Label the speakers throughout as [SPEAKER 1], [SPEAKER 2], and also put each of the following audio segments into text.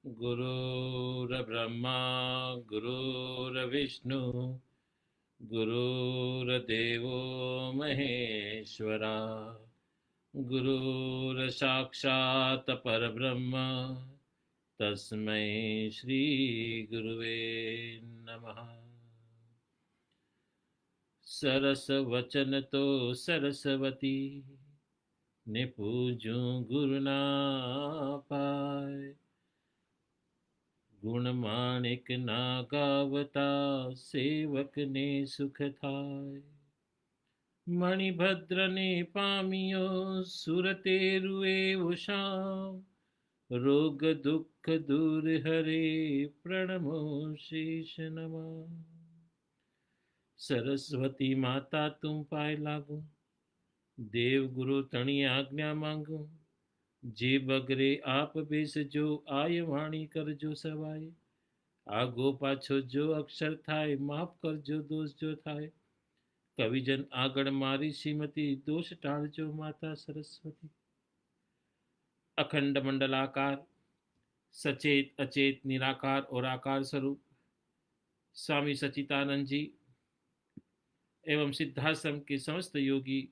[SPEAKER 1] गुरुर्ब्रह्मा गुरुर्विष्णु गुरुर्देवो महेश्वरा गुरुर्साक्षात् परब्रह्म तस्मै श्री गुरुवे नमः। सरस वचन तो सरस्वती ने पूजूं गुरु ना पाए, गुण माणिक ना गावता सेवक ने सुख थाय। मणिभद्र ने पामियो सुरते रुए उषाम, रोग दुख दूर हरे प्रणमो शीश नमः। सरस्वती माता तुम पाए लागू, देव गुरु तणी आज्ञा मांगू। जे बगरे आप बेस जो आय वाणी कर जो सवाय, आगो पाछो जो अक्षर थाय माफ कर जो दोष जो थाय। कविजन आगण मारी श्रीमती दोष टाल जो माता सरस्वती। अखंड मंडलाकार सचेत अचेत निराकार और आकार स्वरूप स्वामी सच्चिदानंद जी एवं सिद्धाश्रम के समस्त योगी,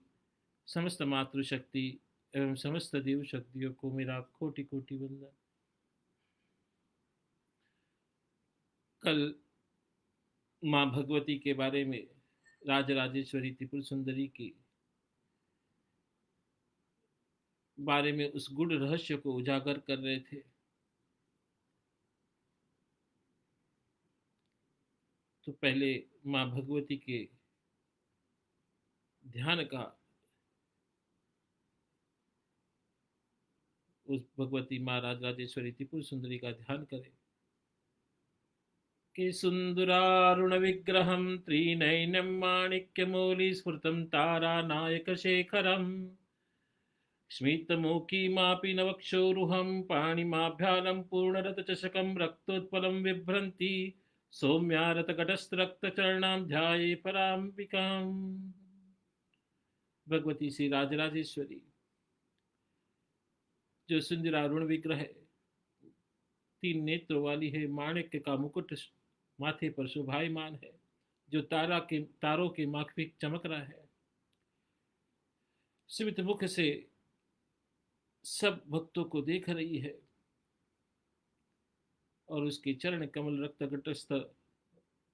[SPEAKER 1] समस्त मातृशक्ति एवं समस्त देव शक्तियों को मेरा कोटि कोटि वंदन। कल माँ भगवती के बारे में, राजराजेश्वरी त्रिपुर सुंदरी के बारे में उस गुड़ रहस्य को उजागर कर रहे थे। तो पहले माँ भगवती के ध्यान का, उस भगवती माँ राजराजेश्वरी त्रिपुर सुंदरी का ध्यान करें कि सुंदरारुण विग्रहं त्रिनयनं माणिक्यमौलि स्फुरतं तारानायकशेखरम् स्मितमुखीमापि नवक्षोरुहं पाणिमाभ्यालं पूर्णरतचषकं रक्तोत्पलं बिभ्रन्ति सौम्यारतघटस्थरक्तचरणां ध्याये पराम्बिकाम्। भगवती श्री राजराजेश्वरी जो सुंदरारुण विग्रह है, 3 नेत्रों वाली है, माणिक्य का मुकुट माथे पर शोभायमान है, जो तारों के माफिक चमक रहा है। स्मित मुख से सब भक्तों को देख रही है और उसके चरण कमल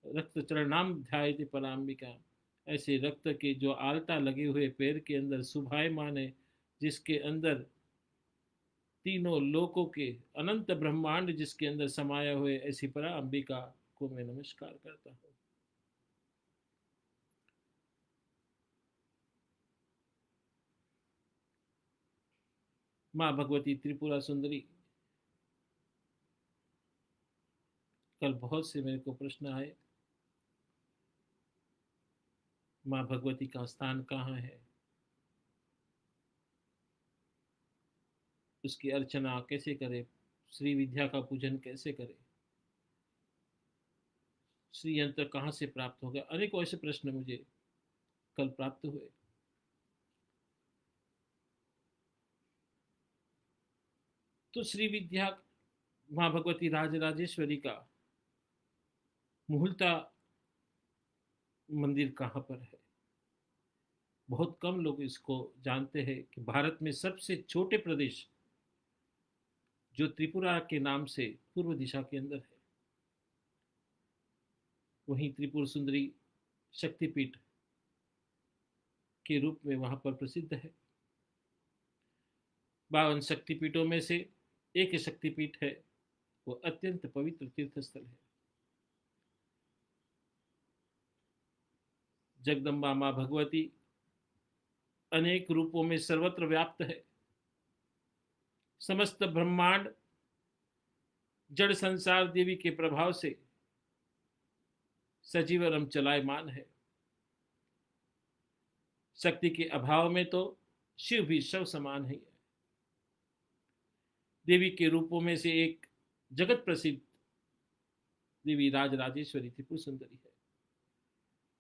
[SPEAKER 1] रक्त चरणाम ध्यायते पराम्बिका। ऐसे रक्त के जो आलता लगे हुए पैर के अंदर शुभायमान है, जिसके अंदर तीनों लोकों के अनंत ब्रह्मांड जिसके अंदर समाया हुए, ऐसी पराम्बिका को मैं नमस्कार करता हूँ। माँ भगवती त्रिपुरा सुंदरी, कल बहुत से मेरे को प्रश्न आए, माँ भगवती का स्थान कहाँ है, उसकी अर्चना कैसे करें, श्री विद्या का पूजन कैसे करें, श्री यंत्र कहाँ से प्राप्त होगा। अनेकों ऐसे प्रश्न मुझे कल प्राप्त हुए। तो श्री विद्या माँ भगवती राजराजेश्वरी का मुहूर्ता मंदिर कहाँ पर है, बहुत कम लोग इसको जानते हैं कि भारत में सबसे छोटे प्रदेश जो त्रिपुरा के नाम से पूर्व दिशा के अंदर है, वहीं त्रिपुर सुंदरी शक्तिपीठ के रूप में वहां पर प्रसिद्ध है। 52 शक्तिपीठों में से एक शक्तिपीठ है, वो अत्यंत पवित्र तीर्थ स्थल है। जगदम्बा माँ भगवती अनेक रूपों में सर्वत्र व्याप्त है। समस्त ब्रह्मांड जड़ संसार देवी के प्रभाव से सजीव एवं चलायमान है। शक्ति के अभाव में तो शिव भी शव समान है। देवी के रूपों में से एक जगत प्रसिद्ध देवी राजराजेश्वरी त्रिपुर सुंदरी है।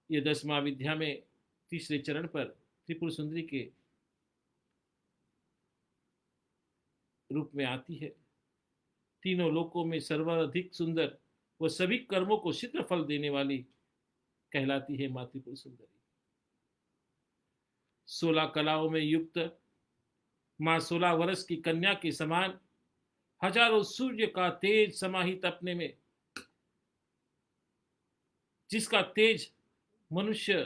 [SPEAKER 1] यह 10 महाविद्या में तीसरे चरण पर त्रिपुर सुंदरी के रूप में आती है। तीनों लोकों में सर्वाधिक सुंदर व सभी कर्मों को शीघ्र फल देने वाली कहलाती है माँ त्रिपुर सुंदरी। 16 कलाओं में युक्त माँ 16 वर्ष की कन्या के समान हजारों सूर्य का तेज समाहित अपने में, जिसका तेज मनुष्य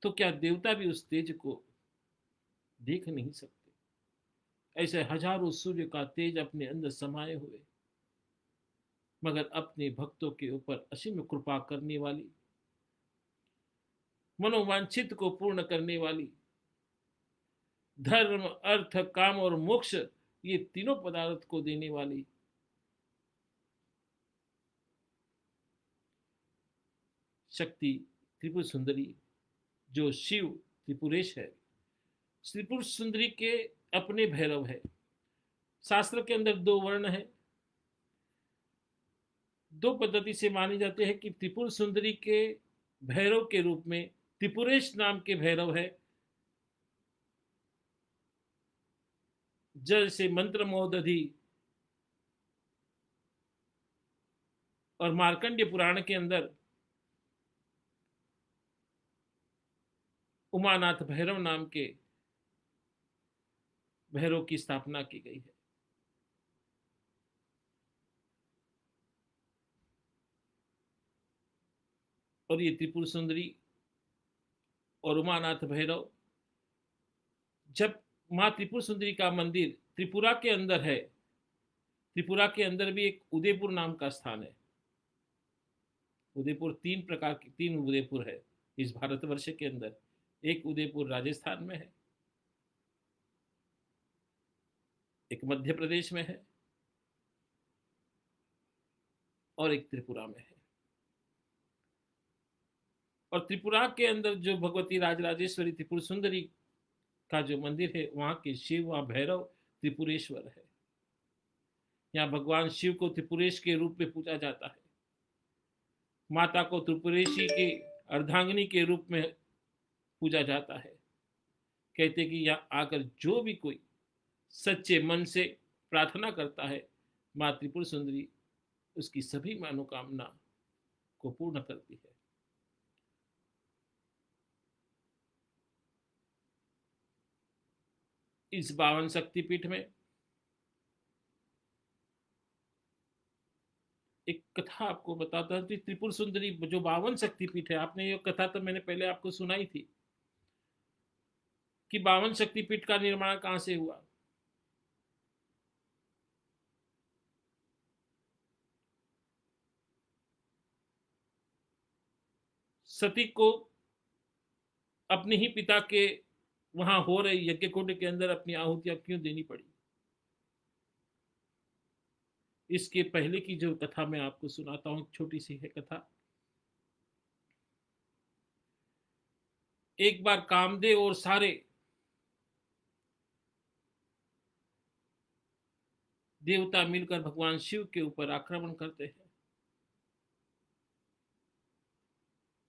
[SPEAKER 1] तो क्या देवता भी उस तेज को देख नहीं सकते। ऐसे हजारों सूर्य का तेज अपने अंदर समाये हुए, मगर अपने भक्तों के ऊपर असीम कृपा करने वाली, मनोवांछित को पूर्ण करने वाली, धर्म अर्थ काम और मोक्ष ये तीनों पदार्थ को देने वाली शक्ति त्रिपुर सुंदरी, जो शिव त्रिपुरेश है। त्रिपुर सुंदरी के अपने भैरव है। शास्त्र के अंदर 2 वर्ण है। 2 पद्धति से माने जाते हैं कि त्रिपुर सुंदरी के भैरव के रूप में त्रिपुरेश नाम के भैरव है। जैसे मंत्र मोदधि और मार्कंडेय पुराण के अंदर उमानाथ भैरव नाम के भैरव की स्थापना की गई है। और ये त्रिपुर सुंदरी और उमानाथ भैरव, जब माँ त्रिपुर सुंदरी का मंदिर त्रिपुरा के अंदर है, त्रिपुरा के अंदर भी एक उदयपुर नाम का स्थान है। उदयपुर 3 प्रकार के 3 उदयपुर है इस भारतवर्ष के अंदर। एक उदयपुर राजस्थान में है, एक मध्य प्रदेश में है और एक त्रिपुरा में है। और त्रिपुरा के अंदर जो भगवती राजराजेश्वरी त्रिपुर सुंदरी का जो मंदिर है, वहां के शिव, वहां भैरव त्रिपुरेश्वर है। यहाँ भगवान शिव को त्रिपुरेश के रूप में पूजा जाता है। माता को त्रिपुरेशी के अर्धांगिनी के रूप में पूजा जाता है। कहते कि यहाँ आकर जो भी कोई सच्चे मन से प्रार्थना करता है, माँ त्रिपुर सुंदरी उसकी सभी मनोकामना को पूर्ण करती है। इस 52 शक्तिपीठ में एक कथा आपको बताता हूं। त्रिपुर सुंदरी जो 52 शक्तिपीठ है, आपने ये कथा तो मैंने पहले आपको सुनाई थी कि 52 शक्तिपीठ का निर्माण कहां से हुआ। सती को अपने ही पिता के वहां हो रहे यज्ञ कुंड के अंदर अपनी आहुतियां क्यों देनी पड़ी? इसके पहले की जो कथा मैं आपको सुनाता हूं, छोटी सी है कथा। एक बार कामदेव और सारे देवता मिलकर भगवान शिव के ऊपर आक्रमण करते हैं,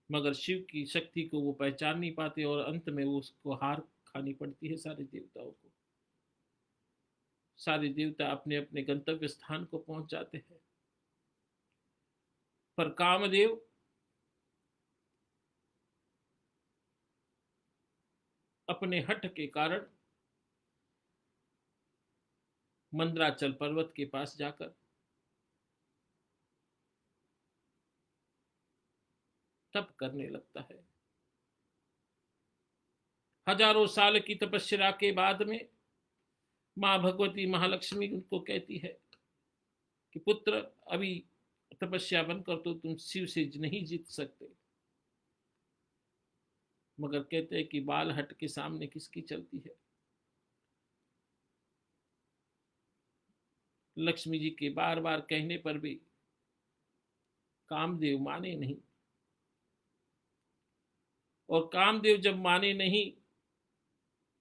[SPEAKER 1] मगर शिव की शक्ति को वो पहचान नहीं पाते और अंत में वो उसको हार खानी पड़ती है सारे देवताओं को। सारे देवता अपने अपने गंतव्य स्थान को पहुंच जाते हैं, पर कामदेव अपने हठ के कारण मंदराचल पर्वत के पास जाकर तप करने लगता है। हजारों साल की तपस्या के बाद में मां भगवती महालक्ष्मी उनको कहती है कि पुत्र, अभी तपस्या बंद कर तो तुम शिव से नहीं जीत सकते। मगर कहते हैं कि बाल हट के सामने किसकी चलती है। लक्ष्मी जी के बार बार कहने पर भी कामदेव माने नहीं, और कामदेव जब माने नहीं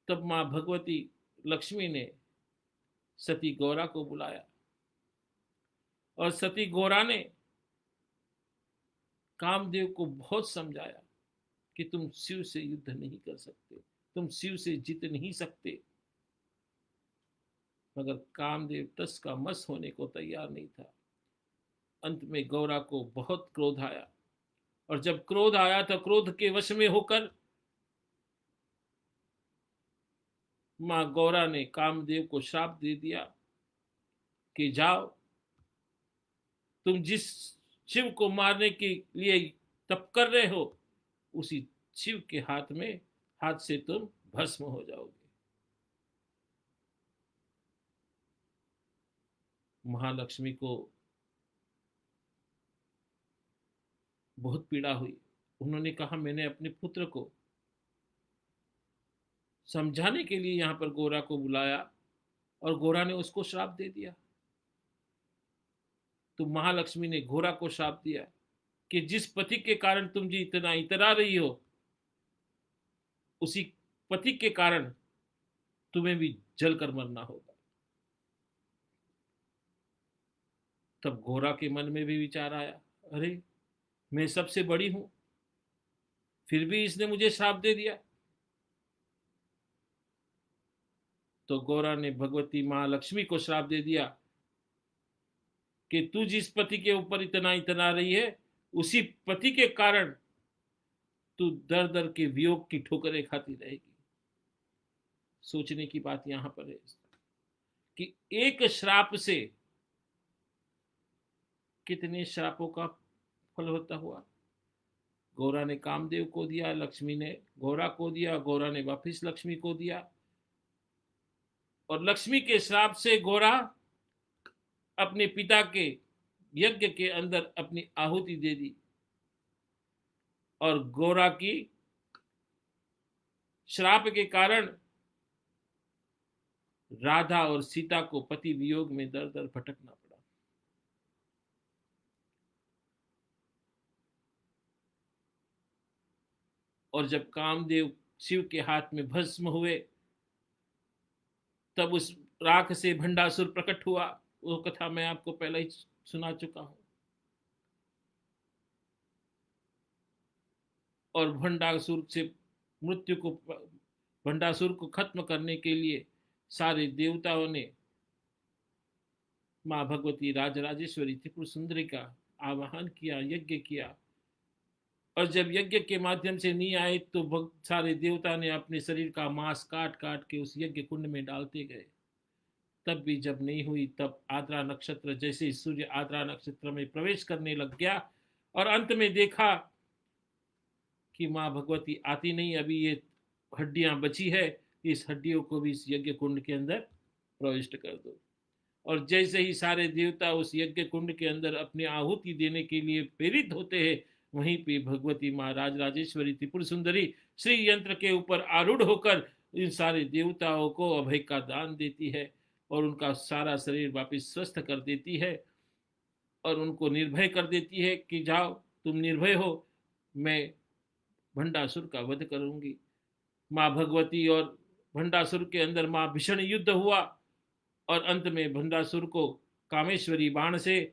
[SPEAKER 1] तब मां भगवती लक्ष्मी ने सती गौरा को बुलाया, और सती गौरा ने कामदेव को बहुत समझाया कि तुम शिव से युद्ध नहीं कर सकते, तुम शिव से जीत नहीं सकते। मगर कामदेव तस का मस होने को तैयार नहीं था। अंत में गौरा को बहुत क्रोध आया, और जब क्रोध आया तो क्रोध के वश में होकर मां गौरा ने कामदेव को श्राप दे दिया कि जाओ, तुम जिस शिव को मारने के लिए तप कर रहे हो, उसी शिव के हाथ से तुम भस्म हो जाओगे। महालक्ष्मी को बहुत पीड़ा हुई। उन्होंने कहा, मैंने अपने पुत्र को समझाने के लिए यहां पर गोरा को बुलाया और गोरा ने उसको श्राप दे दिया। तो महालक्ष्मी ने गोरा को श्राप दिया कि जिस पति के कारण तुम जी इतना इतरा रही हो, उसी पति के कारण तुम्हें भी जलकर मरना होगा। तब गोरा के मन में भी विचार आया, अरे मैं सबसे बड़ी हूं, फिर भी इसने मुझे श्राप दे दिया। तो गोरा ने भगवती महालक्ष्मी को श्राप दे दिया कि तू जिस पति के ऊपर इतना इतना रही है, उसी पति के कारण तू दर दर के वियोग की ठोकरें खाती रहेगी। सोचने की बात यहां पर है कि एक श्राप से कितने श्रापों का फल होता हुआ। गौरा ने कामदेव को दिया, लक्ष्मी ने गौरा को दिया, गौरा ने वापिस लक्ष्मी को दिया, और लक्ष्मी के श्राप से गौरा अपने पिता के यज्ञ के अंदर अपनी आहुति दे दी, और गौरा की श्राप के कारण राधा और सीता को पति वियोग में दर दर भटकना पड़ा। और जब कामदेव शिव के हाथ में भस्म हुए, तब उस राख से भंडासुर प्रकट हुआ। वो कथा मैं आपको पहले ही सुना चुका हूं। और भंडासुर को खत्म करने के लिए सारे देवताओं ने मां भगवती राजराजेश्वरी त्रिपुर सुंदरी का आवाहन किया, यज्ञ किया। और जब यज्ञ के माध्यम से नहीं आए तो सारे देवता ने अपने शरीर का मांस काट काट के उस यज्ञ कुंड में डालते गए। तब भी जब नहीं हुई, तब आद्रा नक्षत्र, जैसे ही सूर्य आद्रा नक्षत्र में प्रवेश करने लग गया, और अंत में देखा कि मां भगवती आती नहीं, अभी ये हड्डियां बची है, इस हड्डियों को भी इस यज्ञ कुंड के अंदर प्रविष्ट कर दो। और जैसे ही सारे देवता उस यज्ञ कुंड के अंदर अपनी आहुति देने के लिए प्रेरित होते हैं, वहीं पे भगवती मां राजराजेश्वरी त्रिपुर सुंदरी श्री यंत्र के ऊपर आरूढ़ होकर इन सारे देवताओं को अभय का दान देती है, और उनका सारा शरीर वापस स्वस्थ कर देती है, और उनको निर्भय कर देती है कि जाओ, तुम निर्भय हो, मैं भंडासुर का वध करूंगी। मां भगवती और भंडासुर के अंदर मां भीषण युद्ध हुआ, और अंत में भंडासुर को कामेश्वरी बाण से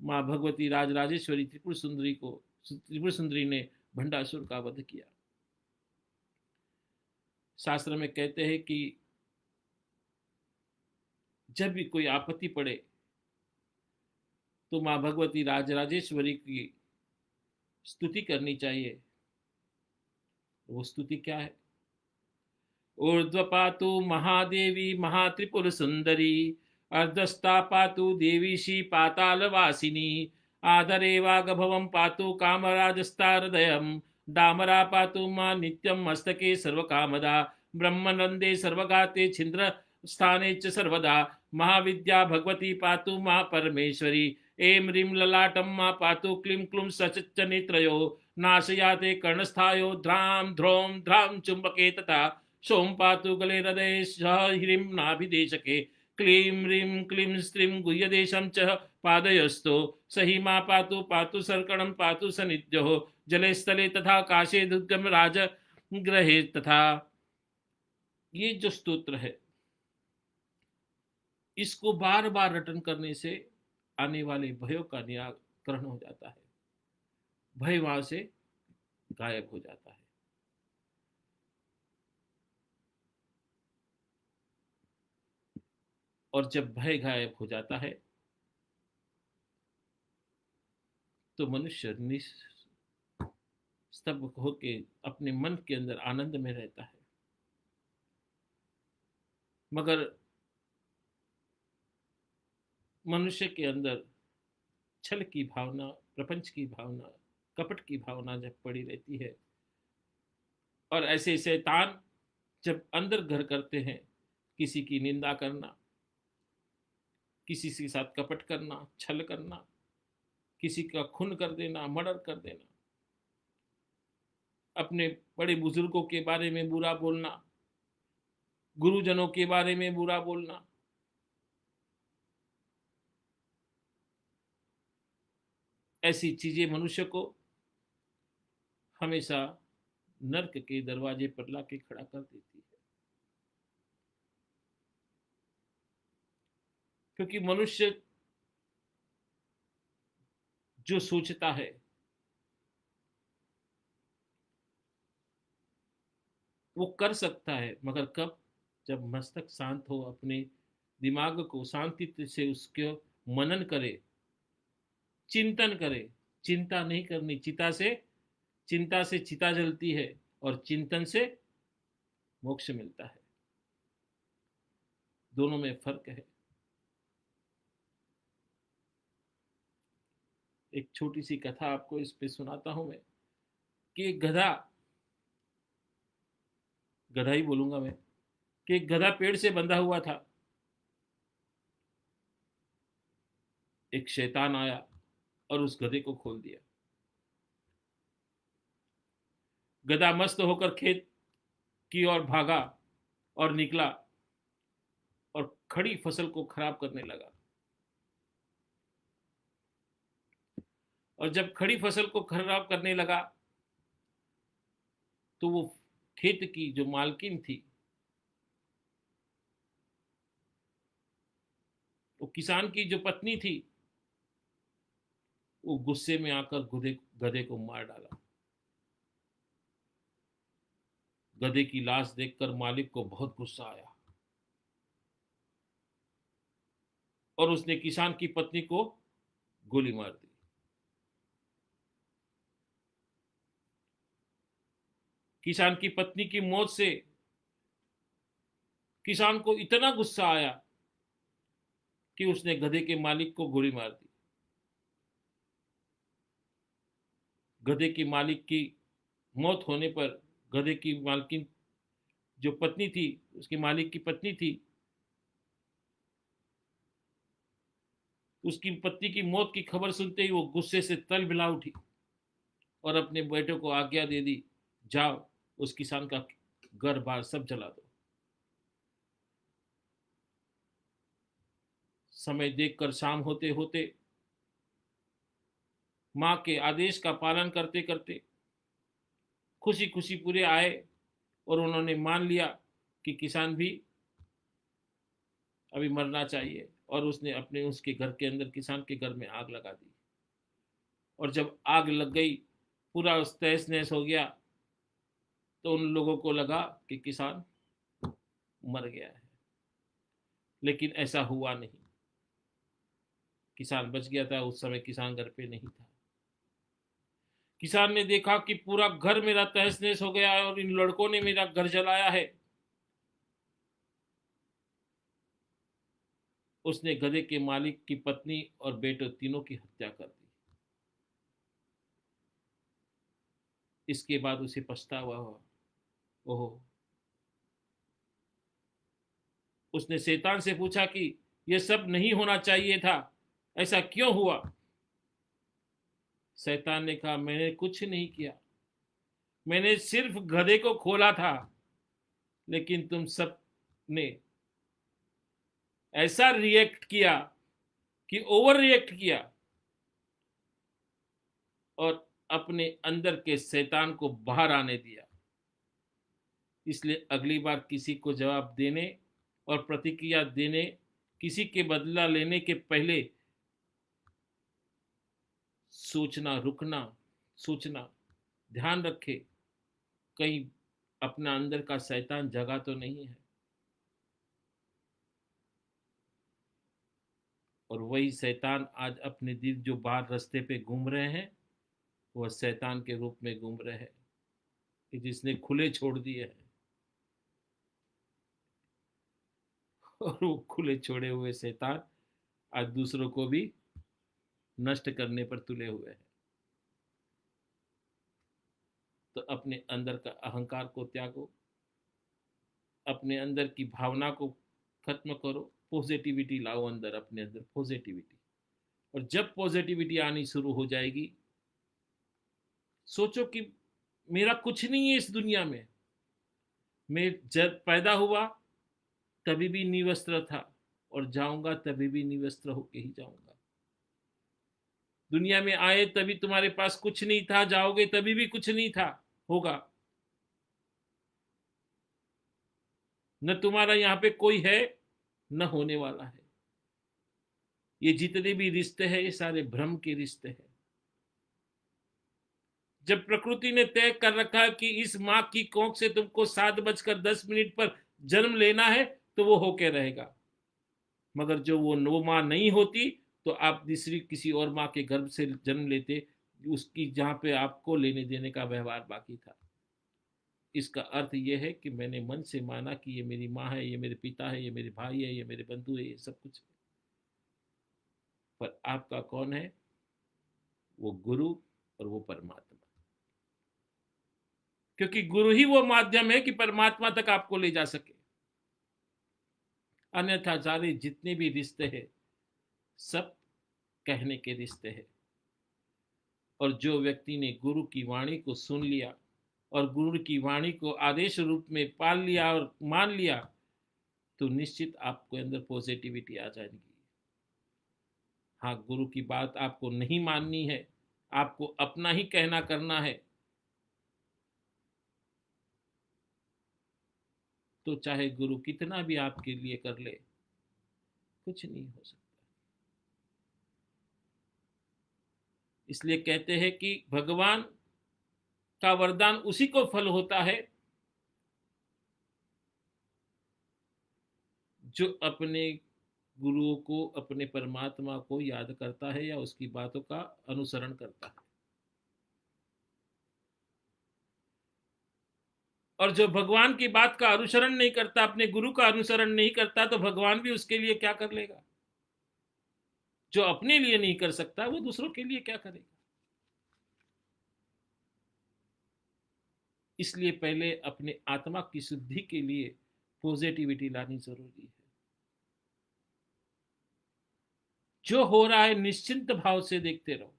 [SPEAKER 1] मां भगवती राजराजेश्वरी त्रिपुर सुंदरी ने भंडासुर का वध किया। शास्त्र में कहते हैं कि जब भी कोई आपत्ति पड़े तो मां भगवती राजराजेश्वरी की स्तुति करनी चाहिए। वो स्तुति क्या है? ऊर्ध्व पातु महादेवी महात्रिपुर सुंदरी, अर्धस्था पातु देवीशी पातालवासिनी, आदरेवागभवं पातु कामराजस्था हृदयं, डामरा पातु मां नित्यं मस्तके सर्वकामदा, ब्रह्मनंदे सर्वगाते छिंद्र स्थाने च सर्वदा, महाविद्या भगवती पातु मां परमेश्वरी, ऐं ह्रीं ललाटं मां पातु क्लीं क्लूं सचच्च नेत्रयो, नाशयाते कर्णस्थायो ध्रां ध्रौं ध्रां चुंबके तथा, सोम पातु गले हृदये ह्रीं नाभिदेशके, क्लीं ह्रीं क्लीं स्त्रीं गुह्यदेशं च पादयोस्तो, सही मां पातु पातु सर्कणं पातु सनिध्यो, जले स्थले तथा काशे दुर्गम राज ग्रहे तथा। ये जो स्तोत्र है, इसको बार बार रटन करने से आने वाले भयों का निराकरण हो जाता है। भय वहां से गायब हो जाता है। और जब भय गायब हो जाता है तो मनुष्य निस्तब्ध होके अपने मन के अंदर आनंद में रहता है। मगर मनुष्य के अंदर छल की भावना, प्रपंच की भावना, कपट की भावना जब पड़ी रहती है, और ऐसे शैतान जब अंदर घर करते हैं, किसी की निंदा करना, किसी के साथ कपट करना, छल करना, किसी का खून कर देना, मर्डर कर देना, अपने बड़े बुजुर्गों के बारे में बुरा बोलना, गुरुजनों के बारे में बुरा बोलना, ऐसी चीजें मनुष्य को हमेशा नर्क के दरवाजे पर लाके खड़ा कर देती है। क्योंकि मनुष्य जो सोचता है वो कर सकता है, मगर कब? जब मस्तक शांत हो, अपने दिमाग को शांति से उसके मनन करे, चिंतन करे। चिंता नहीं करनी, चिंता से चिता जलती है और चिंतन से मोक्ष मिलता है। दोनों में फर्क है। एक छोटी सी कथा आपको इस पे सुनाता हूं मैं, कि एक गधा, गधा ही बोलूंगा मैं, कि एक गधा पेड़ से बंधा हुआ था। एक शैतान आया और उस गधे को खोल दिया। गधा मस्त होकर खेत की ओर भागा और निकला और खड़ी फसल को खराब करने लगा। और जब खड़ी फसल को खराब करने लगा तो वो खेत की जो मालकिन थी, वो किसान की जो पत्नी थी, वो गुस्से में आकर गधे को मार डाला। गधे की लाश देखकर मालिक को बहुत गुस्सा आया और उसने किसान की पत्नी को गोली मार दी। किसान की पत्नी की मौत से किसान को इतना गुस्सा आया कि उसने गधे के मालिक को गोली मार दी। गधे के मालिक की मौत होने पर गधे की मालकिन जो पत्नी थी, उसके मालिक की पत्नी थी, उसकी पत्नी की मौत की खबर सुनते ही वो गुस्से से तलबिला उठी और अपने बेटे को आज्ञा दे दी, जाओ उस किसान का घर बार सब जला दो। समय देखकर शाम होते होते मां के आदेश का पालन करते करते खुशी खुशी पूरे आए और उन्होंने मान लिया कि किसान भी अभी मरना चाहिए, और उसने अपने उसके घर के अंदर किसान के घर में आग लगा दी। और जब आग लग गई, पूरा तहस नहस हो गया, तो उन लोगों को लगा कि किसान मर गया है, लेकिन ऐसा हुआ नहीं। किसान बच गया था। उस समय किसान घर पे नहीं था। किसान ने देखा कि पूरा घर मेरा तहस नहस हो गया है और इन लड़कों ने मेरा घर जलाया है। उसने गधे के मालिक की पत्नी और बेटे तीनों की हत्या कर दी। इसके बाद उसे पछतावा हुआ। ओहो। उसने शैतान से पूछा कि यह सब नहीं होना चाहिए था, ऐसा क्यों हुआ? शैतान ने कहा, मैंने कुछ नहीं किया, मैंने सिर्फ गधे को खोला था, लेकिन तुम सब ने ऐसा रिएक्ट किया कि ओवर रिएक्ट किया और अपने अंदर के शैतान को बाहर आने दिया। इसलिए अगली बार किसी को जवाब देने और प्रतिक्रिया देने, किसी के बदला लेने के पहले सोचना, रुकना, सोचना ध्यान रखे कहीं अपना अंदर का शैतान जगा तो नहीं है। और वही शैतान आज अपने दिल जो बाहर रास्ते पे घूम रहे हैं, वह शैतान के रूप में घूम रहे हैं कि जिसने खुले छोड़ दिए हैं। और वो खुले छोड़े हुए शैतान आज दूसरों को भी नष्ट करने पर तुले हुए हैं। तो अपने अंदर का अहंकार को त्यागो, अपने अंदर की भावना को खत्म करो, पॉजिटिविटी लाओ अंदर, अपने अंदर पॉजिटिविटी। और जब पॉजिटिविटी आनी शुरू हो जाएगी, सोचो कि मेरा कुछ नहीं है इस दुनिया में। मैं जब पैदा हुआ तभी भी निवस्त्र था और जाऊंगा तभी भी निवस्त्र होके ही जाऊंगा। दुनिया में आए तभी तुम्हारे पास कुछ नहीं था, जाओगे तभी भी कुछ नहीं था होगा। न तुम्हारा यहाँ पे कोई है न होने वाला है। ये जितने भी रिश्ते हैं ये सारे भ्रम के रिश्ते हैं। जब प्रकृति ने तय कर रखा है कि इस माँ की कोख से तुमको 7:10 पर जन्म लेना है तो वो होके रहेगा। मगर जो वो माँ नहीं होती तो आप दूसरी किसी और माँ के गर्भ से जन्म लेते, उसकी जहां पे आपको लेने देने का व्यवहार बाकी था। इसका अर्थ यह है कि मैंने मन से माना कि ये मेरी माँ है, ये मेरे पिता है, ये मेरे भाई है, ये मेरे बंधु है, ये सब कुछ है। पर आपका कौन है? वो गुरु और वो परमात्मा। क्योंकि गुरु ही वो माध्यम है कि परमात्मा तक आपको ले जा सके। अन्यथा सारे जितने भी रिश्ते हैं सब कहने के रिश्ते हैं। और जो व्यक्ति ने गुरु की वाणी को सुन लिया और गुरु की वाणी को आदेश रूप में पाल लिया और मान लिया, तो निश्चित आपके अंदर पॉजिटिविटी आ जाएगी। हाँ, गुरु की बात आपको नहीं माननी है, आपको अपना ही कहना करना है, तो चाहे गुरु कितना भी आपके लिए कर ले, कुछ नहीं हो सकता। इसलिए कहते हैं कि भगवान का वरदान उसी को फल होता है जो अपने गुरुओं को, अपने परमात्मा को याद करता है या उसकी बातों का अनुसरण करता है। और जो भगवान की बात का अनुसरण नहीं करता, अपने गुरु का अनुसरण नहीं करता, तो भगवान भी उसके लिए क्या कर लेगा? जो अपने लिए नहीं कर सकता वो दूसरों के लिए क्या करेगा? इसलिए पहले अपने आत्मा की शुद्धि के लिए पॉजिटिविटी लानी जरूरी है। जो हो रहा है निश्चिंत भाव से देखते रहो।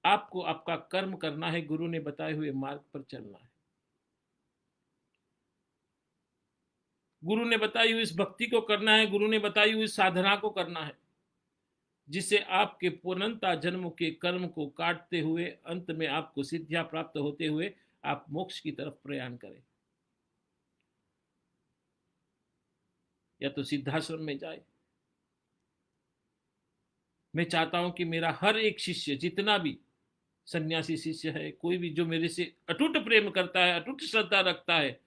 [SPEAKER 1] आपको आपका कर्म करना है, गुरु ने बताए हुए मार्ग पर चलना है। गुरु ने बताई हुई इस भक्ति को करना है, गुरु ने बताई हुई साधना को करना है, जिससे आपके पुनंता जन्मों के कर्म को काटते हुए अंत में आपको सिद्धियां प्राप्त होते हुए आप मोक्ष की तरफ प्रयाण करें। या तो सिद्धाश्रम में जाए। मैं चाहता हूं कि मेरा हर एक शिष्य, जितना भी सन्यासी शिष्य है, कोई भी जो मेरे से अटूट प्रेम करता है, अटूट श्रद्धा रखता है,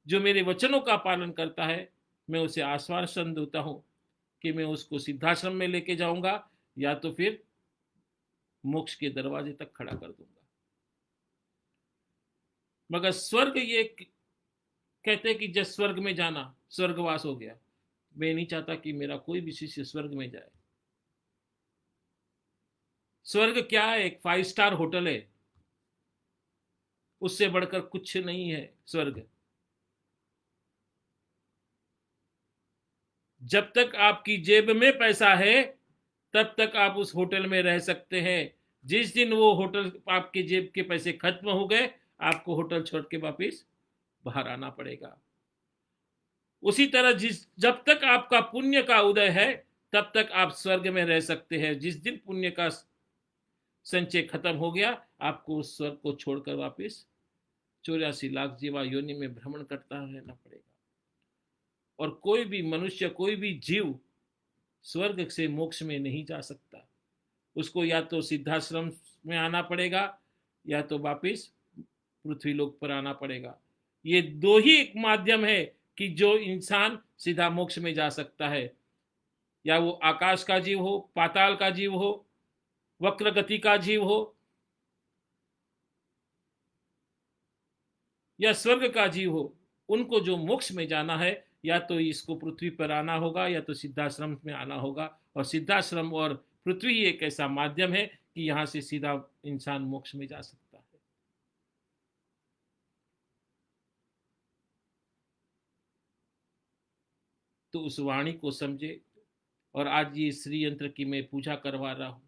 [SPEAKER 1] जो मेरे वचनों का पालन करता है, मैं उसे आश्वासन देता हूं कि मैं उसको सिद्धाश्रम में लेके जाऊंगा या तो फिर मोक्ष के दरवाजे तक खड़ा कर दूंगा। मगर स्वर्ग, ये कहते हैं कि जब स्वर्ग में जाना, स्वर्गवास हो गया। मैं नहीं चाहता कि मेरा कोई भी शिष्य स्वर्ग में जाए। स्वर्ग क्या है? एक 5 स्टार होटल है, उससे बढ़कर कुछ नहीं है स्वर्ग। जब तक आपकी जेब में पैसा है तब तक आप उस होटल में रह सकते हैं। जिस दिन वो होटल, आपके जेब के पैसे खत्म हो गए, आपको होटल छोड़ के वापिस बाहर आना पड़ेगा। उसी तरह जब तक आपका पुण्य का उदय है तब तक आप स्वर्ग में रह सकते हैं। जिस दिन पुण्य का संचय खत्म हो गया, आपको उस स्वर्ग को छोड़कर वापिस 84 लाख जीवा योनि में भ्रमण करता रहना पड़ेगा। और कोई भी मनुष्य, कोई भी जीव स्वर्ग से मोक्ष में नहीं जा सकता। उसको या तो सिद्धाश्रम में आना पड़ेगा या तो वापिस पृथ्वी लोक पर आना पड़ेगा। ये दो ही एक माध्यम है कि जो इंसान सीधा मोक्ष में जा सकता है, या वो आकाश का जीव हो, पाताल का जीव हो, वक्र गति का जीव हो, या स्वर्ग का जीव हो। उनको जो मोक्ष में जाना है, या तो इसको पृथ्वी पर आना होगा या तो सिद्धाश्रम में आना होगा। और सिद्धाश्रम और पृथ्वी ही एक ऐसा माध्यम है कि यहां से सीधा इंसान मोक्ष में जा सकता है। तो उस वाणी को समझे। और आज ये श्री यंत्र की मैं पूजा करवा रहा हूं।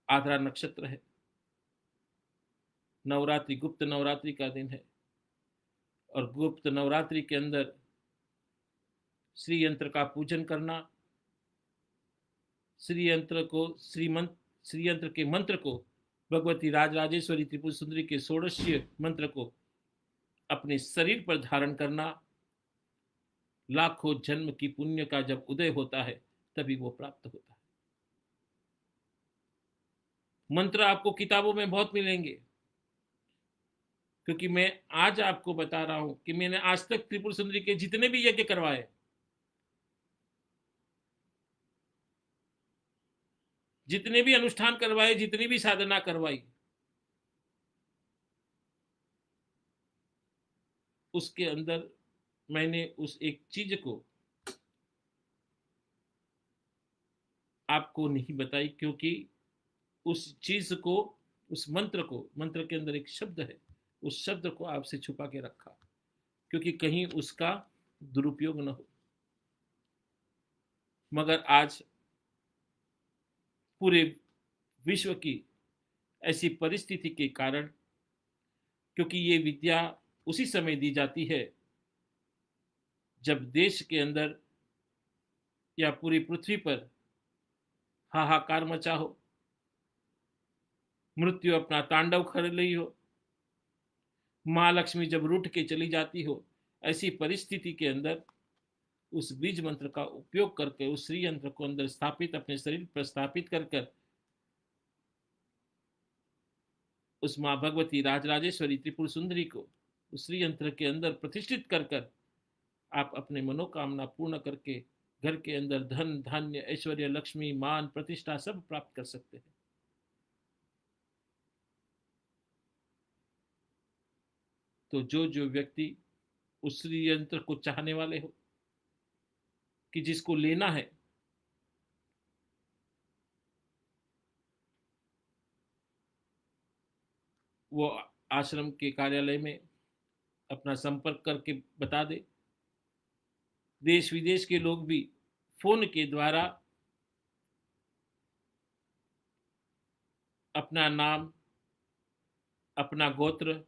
[SPEAKER 1] आद्रा नक्षत्र है, नवरात्रि, गुप्त नवरात्रि का दिन है। और गुप्त नवरात्रि के अंदर श्री यंत्र का पूजन करना, श्री यंत्र को श्री यंत्र के मंत्र को, भगवती राजराजेश्वरी त्रिपुर सुंदरी के षोडशीय मंत्र को अपने शरीर पर धारण करना, लाखों जन्म की पुण्य का जब उदय होता है तभी वो प्राप्त होता है। मंत्र आपको किताबों में बहुत मिलेंगे, क्योंकि मैं आज आपको बता रहा हूं कि मैंने आज तक त्रिपुर सुंदरी के जितने भी यज्ञ करवाए, जितने भी अनुष्ठान करवाए, जितनी भी साधना करवाई, उसके अंदर मैंने उस एक चीज को आपको नहीं बताई, क्योंकि उस चीज को, उस मंत्र को, मंत्र के अंदर एक शब्द है, उस शब्द को आपसे छुपा के रखा, क्योंकि कहीं उसका दुरुपयोग न हो। मगर आज पूरे विश्व की ऐसी परिस्थिति के कारण, क्योंकि ये विद्या उसी समय दी जाती है जब देश के अंदर या पूरी पृथ्वी पर हाहाकार मचा हो, मृत्यु अपना तांडव कर रही हो, मां लक्ष्मी जब रूठ के चली जाती हो, ऐसी परिस्थिति के अंदर उस बीज मंत्र का उपयोग करके, उस श्री यंत्र को अंदर स्थापित, अपने शरीर पर स्थापित कर कर, उस मां भगवती राजराजेश्वरी त्रिपुर सुंदरी को उस श्री यंत्र के अंदर प्रतिष्ठित कर कर आप अपने मनोकामना पूर्ण करके घर के अंदर धन, धान्य, ऐश्वर्य, लक्ष्मी, मान, प्रतिष्ठा सब प्राप्त कर सकते हैं। तो जो व्यक्ति उस श्री यंत्र को चाहने वाले हो, कि जिसको लेना है, वो आश्रम के कार्यालय में अपना संपर्क करके बता दे। देश विदेश के लोग भी फोन के द्वारा अपना नाम, अपना गोत्र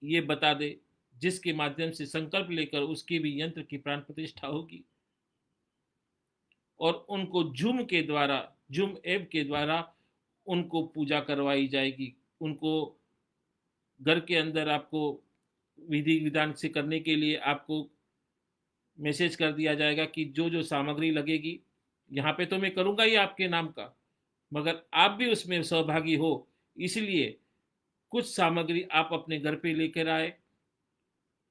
[SPEAKER 1] ये बता दे, जिसके माध्यम से संकल्प लेकर उसकी भी यंत्र की प्राण प्रतिष्ठा होगी। और उनको जूम के द्वारा, जूम ऐप के द्वारा उनको पूजा करवाई जाएगी। उनको घर के अंदर आपको विधि विधान से करने के लिए आपको मैसेज कर दिया जाएगा कि जो जो सामग्री लगेगी, यहाँ पे तो मैं करूँगा ही आपके नाम का, मगर आप भी उसमें सहभागी हो, इसलिए कुछ सामग्री आप अपने घर पे लेकर आए।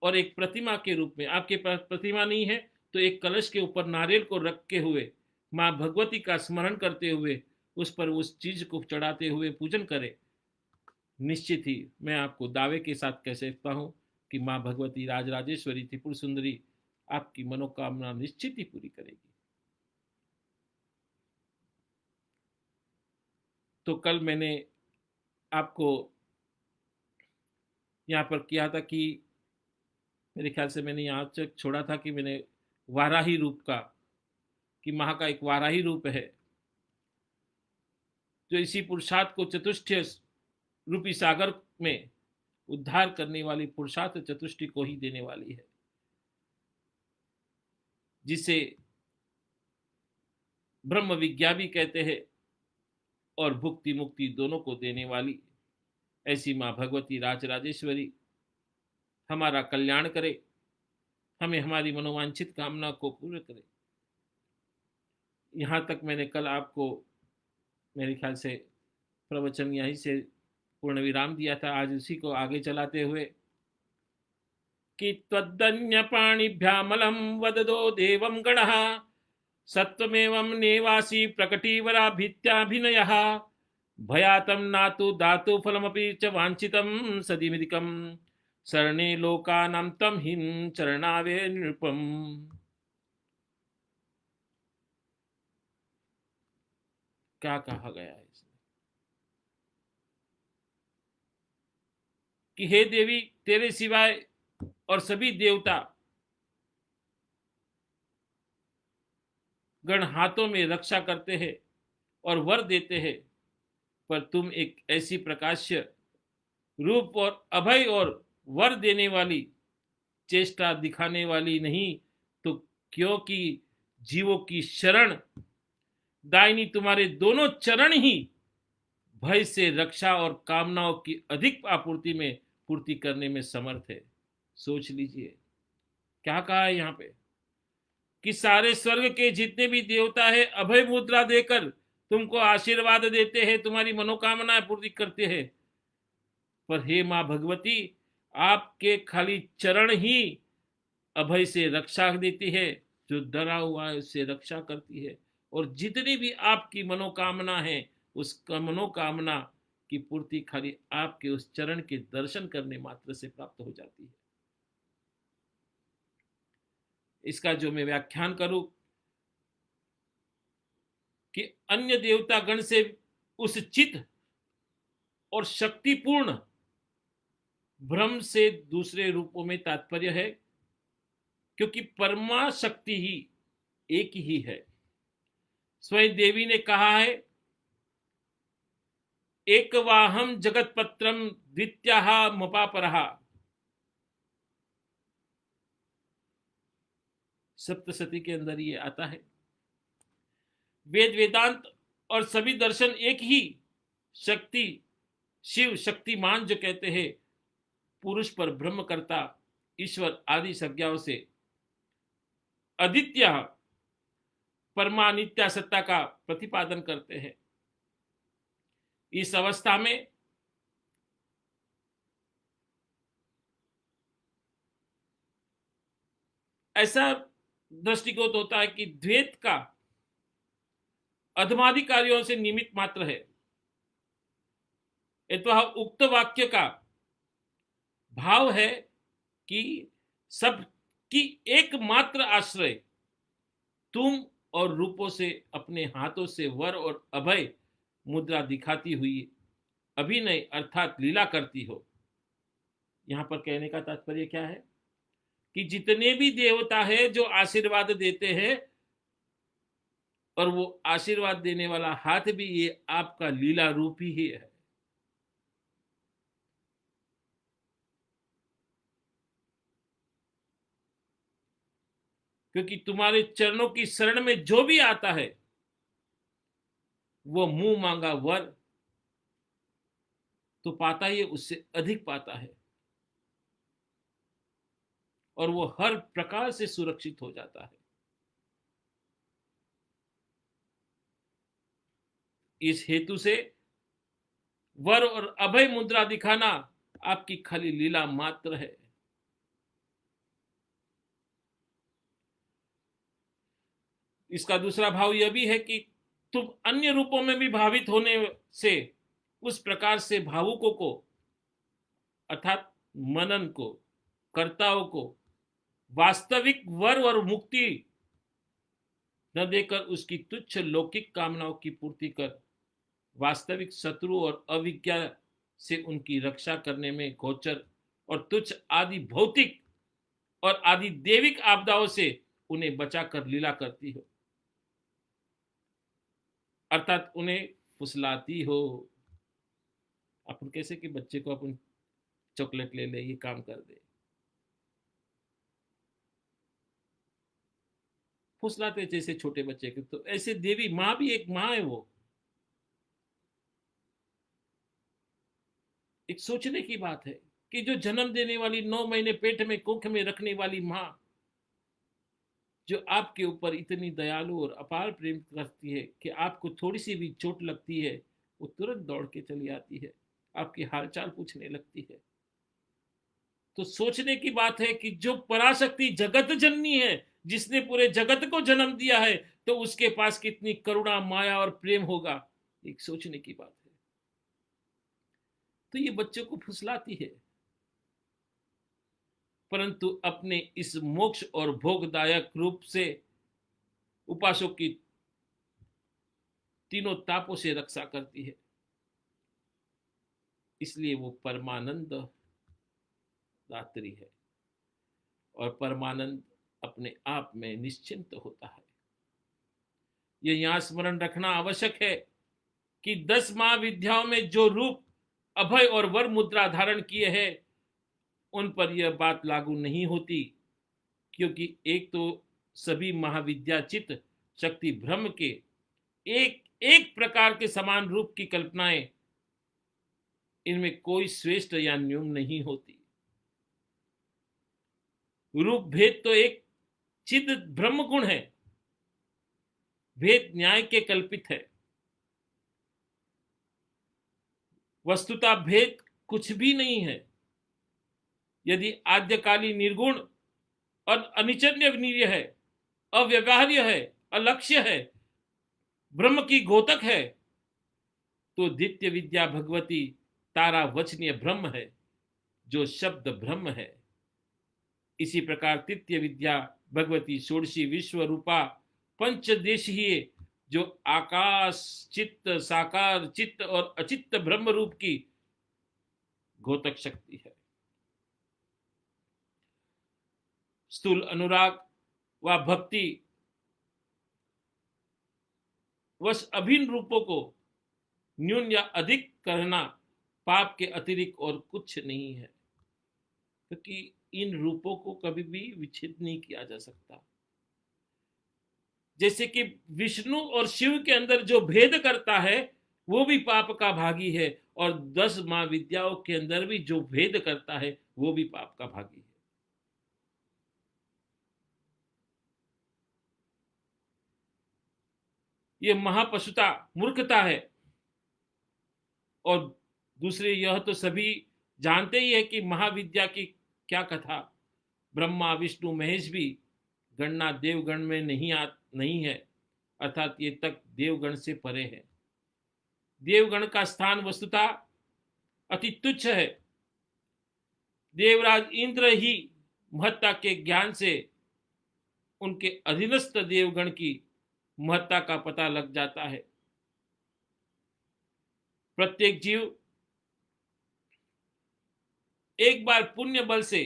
[SPEAKER 1] और एक प्रतिमा के रूप में, आपके पास प्रतिमा नहीं है तो एक कलश के ऊपर नारियल को रखे हुए माँ भगवती का स्मरण करते हुए उस पर उस चीज को चढ़ाते हुए पूजन करें। निश्चित ही मैं आपको दावे के साथ कह सकता हूँ कि माँ भगवती राजराजेश्वरी त्रिपुर सुंदरी आपकी मनोकामना निश्चित ही पूरी करेगी। तो कल मैंने आपको यहाँ पर किया था कि मेरे ख्याल से मैंने यहाँ तक छोड़ा था कि मैंने वाराही रूप का, कि माँ का एक वाराही रूप है जो इसी पुरुषार्थ को चतुष्टय रूपी सागर में उद्धार करने वाली पुरुषार्थ चतुष्टि को ही देने वाली है, जिसे ब्रह्म विज्ञा भी कहते हैं और भुक्ति मुक्ति दोनों को देने वाली ऐसी माँ भगवती राजराजेश्वरी हमारा कल्याण करे, हमें हमारी मनोवांछित कामना को पूर्ण करे। यहाँ तक मैंने कल आपको मेरे ख्याल से प्रवचन यहीं से पूर्ण विराम दिया था, आज उसी को आगे चलाते हुए कि त्वदन्य पाणिभ्यामलं वददो देवं गणः सत्वमेवं नेवासी प्रकटीवराभित्याभिनयः भयातं नातु धातु फलमपि च वाञ्छितं सदिमिदिकं शरणे लोकानां तं हिं चरणावे नृपम्। क्या कहा गया है इसमें कि हे देवी, तेरे सिवाय और सभी देवता गण हाथों में रक्षा करते हैं और वर देते हैं, पर तुम एक ऐसी प्रकाश्य रूप और अभय और वर देने वाली, चेष्टा दिखाने वाली नहीं, तो क्योंकि जीवों की शरण दायिनी तुम्हारे दोनों चरण ही भय से रक्षा और कामनाओं की अधिक आपूर्ति में पूर्ति करने में समर्थ है। सोच लीजिए क्या कहा है यहाँ पे कि सारे स्वर्ग के जितने भी देवता है अभय मुद्रा देकर तुमको आशीर्वाद देते हैं, तुम्हारी मनोकामनाएं पूर्ति करते हैं, पर हे मां भगवती, आपके खाली चरण ही अभय से रक्षा देती है, जो डरा हुआ है उससे रक्षा करती है, और जितनी भी आपकी मनोकामना है उस मनोकामना की पूर्ति खाली आपके उस चरण के दर्शन करने मात्र से प्राप्त हो जाती है। इसका जो मैं व्याख्यान करूं कि अन्य देवता गण से उस चित और शक्तिपूर्ण ब्रह्म से दूसरे रूपों में तात्पर्य है, क्योंकि परमा शक्ति ही एक ही है। स्वयं देवी ने कहा है एक वाहम जगत पत्रम द्वित्याह मपापरहा। सप्तशती के अंदर ये आता है। वेद वेदांत और सभी दर्शन एक ही शक्ति शिव शक्तिमान जो कहते हैं, पुरुष पर ब्रह्मकर्ता ईश्वर आदि संज्ञाओं से अद्वितीय परमानित्य सत्ता का प्रतिपादन करते हैं। इस अवस्था में ऐसा दृष्टिकोण होता है कि द्वैत का अधमाधिकारियों से निमित्त मात्र है। तो उक्त वाक्य का भाव है कि सबकी एकमात्र आश्रय तुम और रूपों से अपने हाथों से वर और अभय मुद्रा दिखाती हुई अभिनय अर्थात लीला करती हो। यहां पर कहने का तात्पर्य क्या है कि जितने भी देवता है जो आशीर्वाद देते हैं, और वो आशीर्वाद देने वाला हाथ भी ये आपका लीला रूप ही है। क्योंकि तुम्हारे चरणों की शरण में जो भी आता है वो मुंह मांगा वर तो पाता ही है, उससे अधिक पाता है, और वो हर प्रकार से सुरक्षित हो जाता है। इस हेतु से वर और अभय मुद्रा दिखाना आपकी खाली लीला मात्र है। इसका दूसरा भाव यह भी है कि तुम अन्य रूपों में भी भावित होने से उस प्रकार से भावुकों को अर्थात मनन को कर्ताओं को वास्तविक वर और मुक्ति न देकर उसकी तुच्छ लौकिक कामनाओं की पूर्ति कर वास्तविक शत्रु और अविज्ञा से उनकी रक्षा करने में गोचर और तुच्छ आदि भौतिक और आदि देविक आपदाओं से उन्हें बचाकर लीला करती हो, अर्थात उन्हें फुसलाती हो। अपन कैसे कि बच्चे को अपन चॉकलेट ले ले, ये काम कर दे, फुसलाते जैसे छोटे बच्चे के, तो ऐसे देवी माँ भी एक माँ है। वो एक सोचने की बात है कि जो जन्म देने वाली 9 महीने पेट में कुख में रखने वाली माँ जो आपके ऊपर इतनी दयालु और अपार प्रेम करती है कि आपको थोड़ी सी भी चोट लगती है वो तुरंत दौड़ के चली आती है, आपकी हालचाल पूछने लगती है। तो सोचने की बात है कि जो पराशक्ति जगत जननी है, जिसने पूरे जगत को जन्म दिया है, तो उसके पास कितनी करुणा, माया और प्रेम होगा, एक सोचने की बात है। तो ये बच्चों को फुसलाती है, परंतु अपने इस मोक्ष और भोगदायक रूप से उपासों की तीनों तापों से रक्षा करती है। इसलिए वो परमानंद दात्री है, और परमानंद अपने आप में निश्चिंत होता है। ये यहां स्मरण रखना आवश्यक है कि 10 महाविद्याओं में जो रूप अभय और वर मुद्रा धारण किए हैं, उन पर यह बात लागू नहीं होती, क्योंकि एक तो सभी महाविद्याचित शक्ति ब्रह्म के एक एक प्रकार के समान रूप की कल्पनाएं, इनमें कोई श्रेष्ठ या न्यून नहीं होती। रूप भेद तो एक चिद ब्रह्म गुण है, भेद न्याय के कल्पित है। वस्तुतः भेद कुछ भी नहीं है। यदि आद्यकाली निर्गुण और अनिचन्य है, अव्यवहार्य है, अलक्ष्य है, ब्रह्म की घोतक है, तो द्वितीय विद्या भगवती तारा वचनीय ब्रह्म है, जो शब्द ब्रह्म है। इसी प्रकार तृतीय विद्या भगवती षोडशी विश्व रूपा पंचदेशीय, जो आकाश चित्त साकार चित्त और अचित्त ब्रह्म रूप की घोतक शक्ति है। स्थूल अनुराग व भक्ति वश अभिन्न रूपों को न्यून या अधिक करना पाप के अतिरिक्त और कुछ नहीं है, क्योंकि इन रूपों को कभी भी विच्छेद नहीं किया जा सकता। जैसे कि विष्णु और शिव के अंदर जो भेद करता है वो भी पाप का भागी है, और 10 महाविद्याओं के अंदर भी जो भेद करता है वो भी पाप का भागी है। ये महापशुता मूर्खता है। और दूसरे यह तो सभी जानते ही है कि महाविद्या की क्या कथा। ब्रह्मा विष्णु महेश भी गणना देवगण में नहीं है, अर्थात ये तक देवगण से परे है। देवगण का स्थान वस्तुतः अति तुच्छ है। देवराज इंद्र ही महत्ता के ज्ञान से उनके अधीनस्थ देवगण की महत्ता का पता लग जाता है। प्रत्येक जीव एक बार पुण्य बल से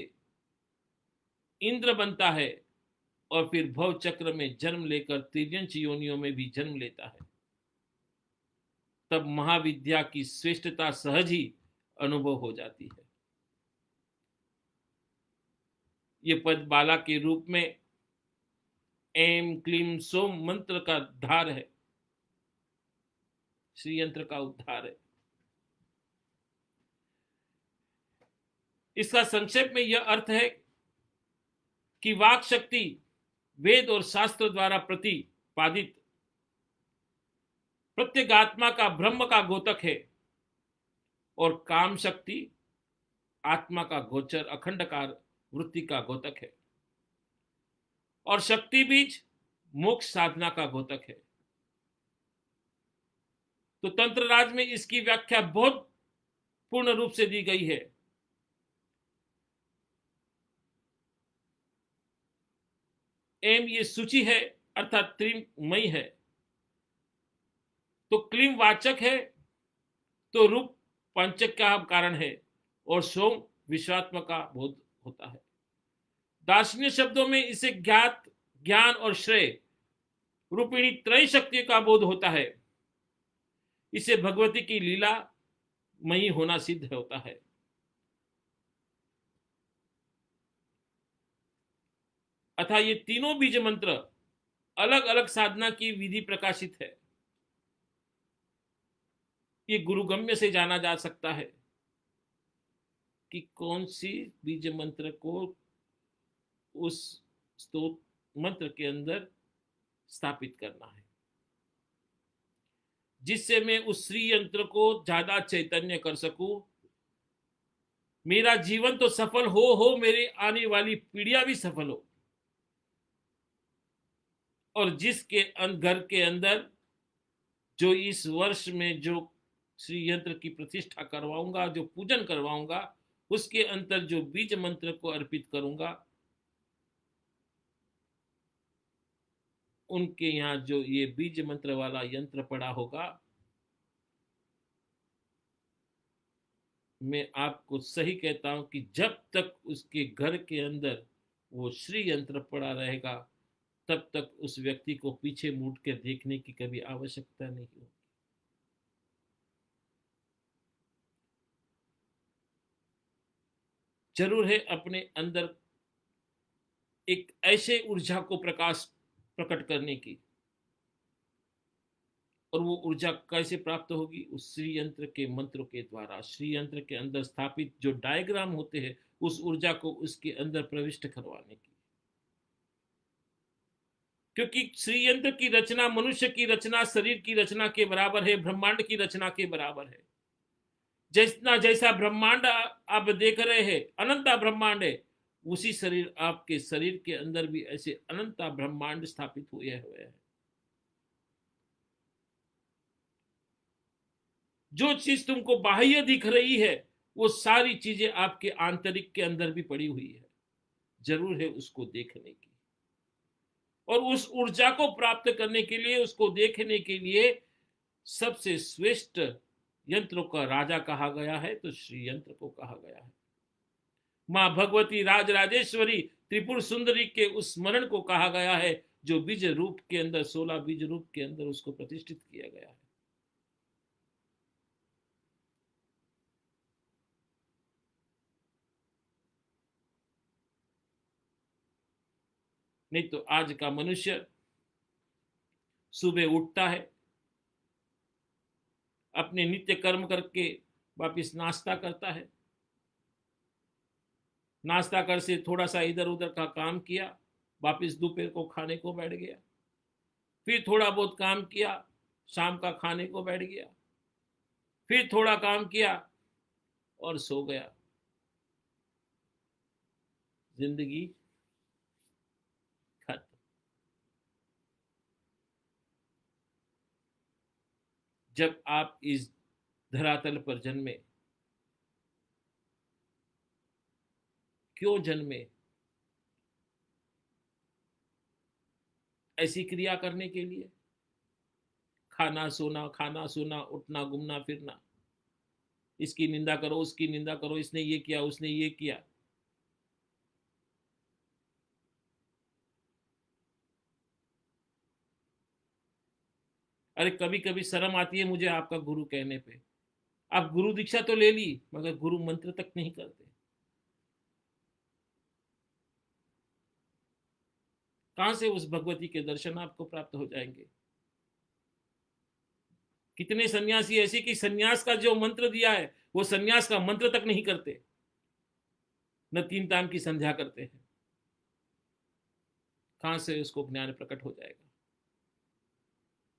[SPEAKER 1] इंद्र बनता है और फिर भव चक्र में जन्म लेकर तिर्यंच योनियों में भी जन्म लेता है। तब महाविद्या की श्रेष्ठता सहज ही अनुभव हो जाती है। ये पद बाला के रूप में एम क्लीम सोम मंत्र का धार है, श्री यंत्र का उद्धार है। इसका संक्षेप में यह अर्थ है कि वाक शक्ति वेद और शास्त्र द्वारा प्रतिपादित प्रत्येक आत्मा का ब्रह्म का घोतक है, और काम शक्ति आत्मा का गोचर अखंडकार वृत्ति का घोतक है, और शक्ति बीज मोक्ष साधना का घोतक है। तो तंत्र राज में इसकी व्याख्या बहुत पूर्ण रूप से दी गई है। एम ये सूची है, अर्थात त्रिमयी है। तो क्लीम वाचक है, तो रूप पंचक का कारण है, और सोम विश्वात्मा का बोध होता है। दार्शनिक शब्दों में इसे ज्ञात ज्ञान और श्रेय रूपिणी त्रय शक्ति का बोध होता है। इसे भगवती की लीला मई होना सिद्ध होता है। अतः ये तीनों बीज मंत्र अलग अलग साधना की विधि प्रकाशित है। ये गुरुगम्य से जाना जा सकता है कि कौन सी बीज मंत्र को उस स्तोत्र मंत्र के अंदर स्थापित करना है, जिससे मैं उस श्री यंत्र को ज्यादा चैतन्य कर सकूं। मेरा जीवन तो सफल हो मेरी आने वाली पीढ़ियां भी सफल हो। और जिसके घर के अंदर जो इस वर्ष में जो श्री यंत्र की प्रतिष्ठा करवाऊंगा, जो पूजन करवाऊंगा, उसके अंतर जो बीज मंत्र को अर्पित करूंगा, उनके यहाँ जो ये बीज मंत्र वाला यंत्र पड़ा होगा, मैं आपको सही कहता हूं कि जब तक उसके घर के अंदर वो श्री यंत्र पड़ा रहेगा, तब तक उस व्यक्ति को पीछे मुड़ के देखने की कभी आवश्यकता नहीं होगी। जरूर है अपने अंदर एक ऐसे ऊर्जा को प्रकट करने की, और वो ऊर्जा कैसे प्राप्त होगी? उस श्री यंत्र के मंत्रों के द्वारा। श्री यंत्र के अंदर स्थापित जो डायग्राम होते हैं, उस ऊर्जा को उसके अंदर प्रविष्ट करवाने की। क्योंकि श्री यंत्र की रचना मनुष्य की रचना, शरीर की रचना के बराबर है, ब्रह्मांड की रचना के बराबर है। जैसा ब्रह्मांड आप देख रहे हैं, अनंता ब्रह्मांड है, उसी शरीर, आपके शरीर के अंदर भी ऐसे अनंता ब्रह्मांड स्थापित हुए हैं। जो चीज तुमको बाह्य दिख रही है, वो सारी चीजें आपके आंतरिक के अंदर भी पड़ी हुई है। जरूर है उसको देखने की, और उस ऊर्जा को प्राप्त करने के लिए, उसको देखने के लिए सबसे श्रेष्ठ यंत्रों का राजा कहा गया है, तो श्री यंत्र को कहा गया है। मां भगवती राज राजेश्वरी त्रिपुर सुंदरी के उस स्मरण को कहा गया है, जो बीज रूप के अंदर, 16 बीज रूप के अंदर उसको प्रतिष्ठित किया गया है। नहीं तो आज का मनुष्य सुबह उठता है, अपने नित्य कर्म करके वापिस नाश्ता करता है, नाश्ता कर से थोड़ा सा इधर उधर का काम किया, वापिस दोपहर को खाने को बैठ गया, फिर थोड़ा बहुत काम किया, शाम का खाने को बैठ गया, फिर थोड़ा काम किया और सो गया। जिंदगी खत्म। जब आप इस धरातल पर जन्मे, क्यों जन्मे? ऐसी क्रिया करने के लिए, खाना सोना, उठना, घूमना फिरना, इसकी निंदा करो, उसकी निंदा करो, इसने ये किया, उसने ये किया। अरे कभी कभी शर्म आती है मुझे आपका गुरु कहने पे। आप गुरु दीक्षा तो ले ली, मगर गुरु मंत्र तक नहीं करते। कहां से उस भगवती के दर्शन आपको प्राप्त हो जाएंगे? कितने सन्यासी ऐसे कि सन्यास का जो मंत्र दिया है, वो सन्यास का मंत्र तक नहीं करते, न 3 टाइम की संध्या करते हैं। कहां से उसको ज्ञान प्रकट हो जाएगा?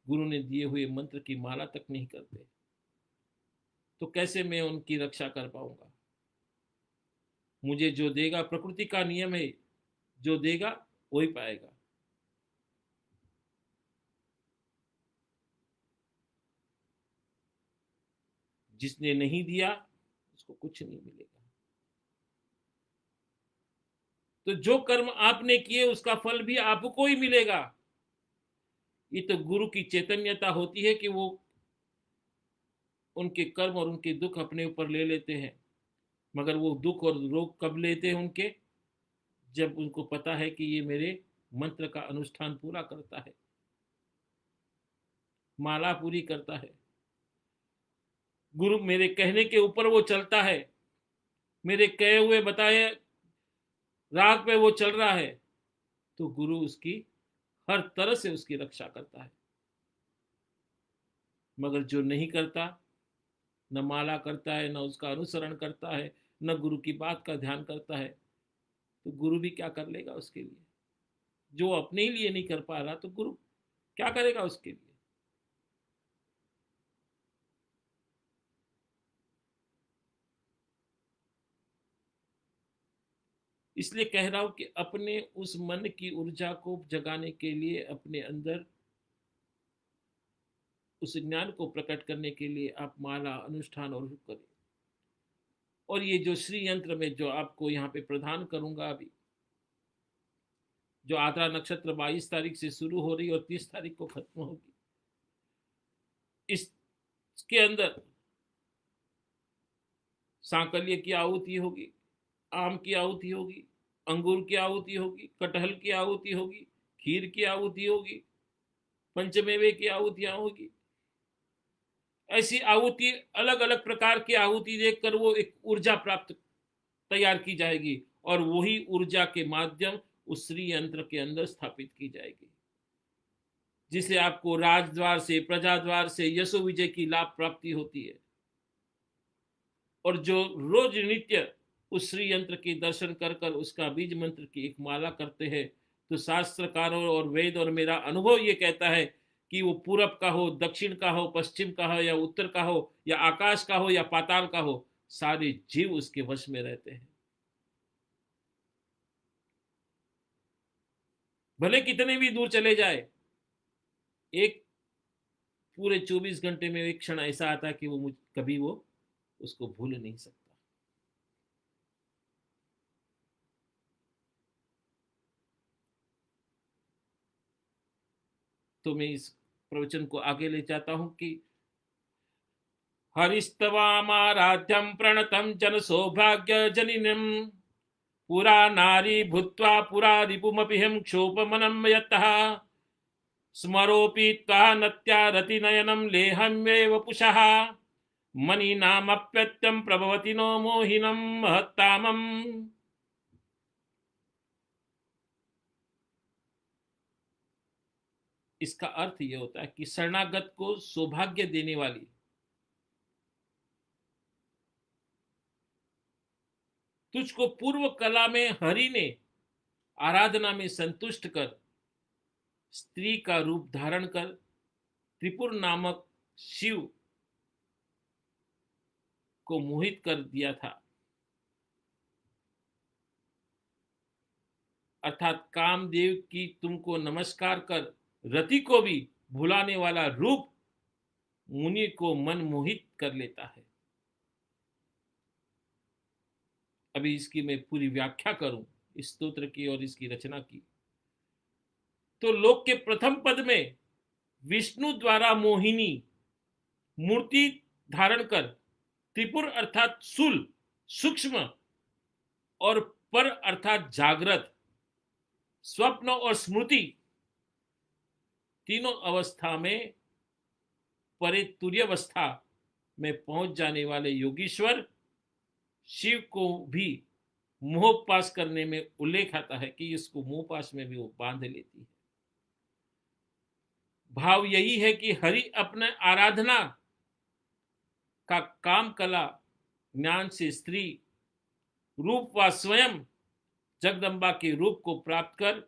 [SPEAKER 1] गुरु ने दिए हुए मंत्र की माला तक नहीं करते, तो कैसे मैं उनकी रक्षा कर पाऊंगा? मुझे जो देगा, प्रकृति का नियम है, जो देगा वही पाएगा। जिसने नहीं दिया उसको कुछ नहीं मिलेगा। तो जो कर्म आपने किए उसका फल भी आपको ही मिलेगा। ये तो गुरु की चैतन्यता होती है कि वो उनके कर्म और उनके दुख अपने ऊपर ले लेते हैं। मगर वो दुख और रोग कब लेते हैं उनके? जब उनको पता है कि ये मेरे मंत्र का अनुष्ठान पूरा करता है, माला पूरी करता है, गुरु मेरे कहने के ऊपर वो चलता है, मेरे कहे हुए बताए राग पे वो चल रहा है, तो गुरु उसकी हर तरह से उसकी रक्षा करता है। मगर जो नहीं करता, न माला करता है, न उसका अनुसरण करता है, न गुरु की बात का ध्यान करता है, तो गुरु भी क्या कर लेगा उसके लिए? जो अपने ही लिए नहीं कर पा रहा तो गुरु क्या करेगा उसके लिए। इसलिए कह रहा हूं कि अपने उस मन की ऊर्जा को जगाने के लिए, अपने अंदर उस ज्ञान को प्रकट करने के लिए आप माला अनुष्ठान और करें। और ये जो श्री यंत्र में जो आपको यहाँ पे प्रदान करूंगा अभी, जो आद्रा नक्षत्र 22 तारीख से शुरू हो रही और 30 तारीख को खत्म होगी, इसके अंदर सांकल्य की आहुति होगी, आम की आहुति होगी, अंगूर की आहुति होगी, कटहल की आहुति होगी, खीर की आहुति होगी, पंचमेवे की आहुतियां होगी। ऐसी आहुति, अलग अलग प्रकार की आहुति देखकर वो एक ऊर्जा प्राप्त तैयार की जाएगी और वही ऊर्जा के माध्यम उस श्री यंत्र के अंदर स्थापित की जाएगी, जिसे आपको राजद्वार से, प्रजाद्वार से यशो विजय की लाभ प्राप्ति होती है। और जो रोज नित्य उस श्री यंत्र के दर्शन कर कर उसका बीज मंत्र की एक माला करते हैं, तो शास्त्रकारों और वेद और मेरा अनुभव ये कहता है कि वो पूरब का हो, दक्षिण का हो, पश्चिम का हो, या उत्तर का हो, या आकाश का हो, या पाताल का हो, सारे जीव उसके वश में रहते हैं। भले कितने भी दूर चले जाए, एक पूरे 24 घंटे में एक क्षण ऐसा आता है कि वो कभी वो उसको भूल नहीं सकता। तो मैं इस प्रवचन को आगे ले जाता हूं कि हरिस्तवामाराध्यं प्रणतं जन सौभाग्य जनिनम, पुरा नारी भूत्वा पुरा रिपुमपि हम क्षोभमनं यतः, स्मरोऽपि त्वा नत्या रतिनयनं लेहम्ये वपुषः, मणिनामप्यत्यं प्रभवति नो मोहिनं महत्तामम्। इसका अर्थ यह होता है कि शरणागत को सौभाग्य देने वाली, तुझको पूर्व कला में हरि ने आराधना में संतुष्ट कर स्त्री का रूप धारण कर त्रिपुर नामक शिव को मोहित कर दिया था, अर्थात कामदेव की तुमको नमस्कार कर रति को भी भुलाने वाला रूप मुनि को मन मोहित कर लेता है। अभी इसकी मैं पूरी व्याख्या करूं इस स्तोत्र की और इसकी रचना की, तो लोक के प्रथम पद में विष्णु द्वारा मोहिनी मूर्ति धारण कर त्रिपुर अर्थात सुल सूक्ष्म और पर अर्थात जागृत, स्वप्न और स्मृति तीनों अवस्था में परे तुर्यावस्था में पहुंच जाने वाले योगीश्वर शिव को भी मोह पास करने में उल्लेख आता है कि इसको मोह पास में भी वो बांध लेती है। भाव यही है कि हरि अपने आराधना का काम कला ज्ञान से स्त्री रूप व स्वयं जगदम्बा के रूप को प्राप्त कर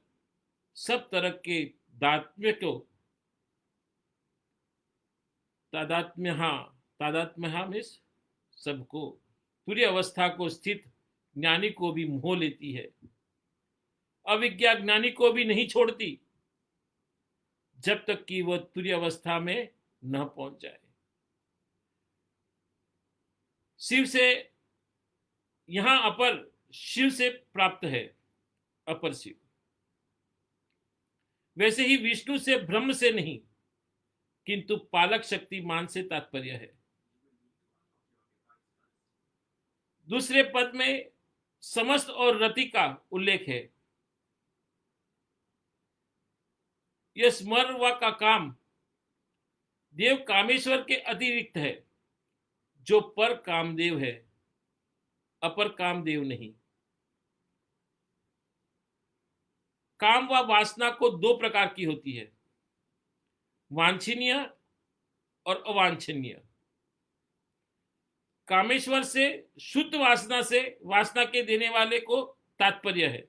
[SPEAKER 1] सब तरह के दात्म्य को तादात्म्य में सबको तुर्य अवस्था को स्थित ज्ञानी को भी मोह लेती है, अविज्ञा ज्ञानी को भी नहीं छोड़ती जब तक कि वह तुर्य अवस्था में न पहुंच जाए। शिव से यहां अपर शिव से प्राप्त है, अपर शिव, वैसे ही विष्णु से ब्रह्म से नहीं किंतु पालक शक्तिमान से तात्पर्य है। दूसरे पद में समस्त और रति का उल्लेख है। यह स्मर्व का काम देव कामेश्वर के अतिरिक्त है, जो पर कामदेव है, अपर कामदेव नहीं। काम व वासना को दो प्रकार की होती है, वांछनीय और अवांछनीय। कामेश्वर से शुद्ध वासना से वासना के देने वाले को तात्पर्य है,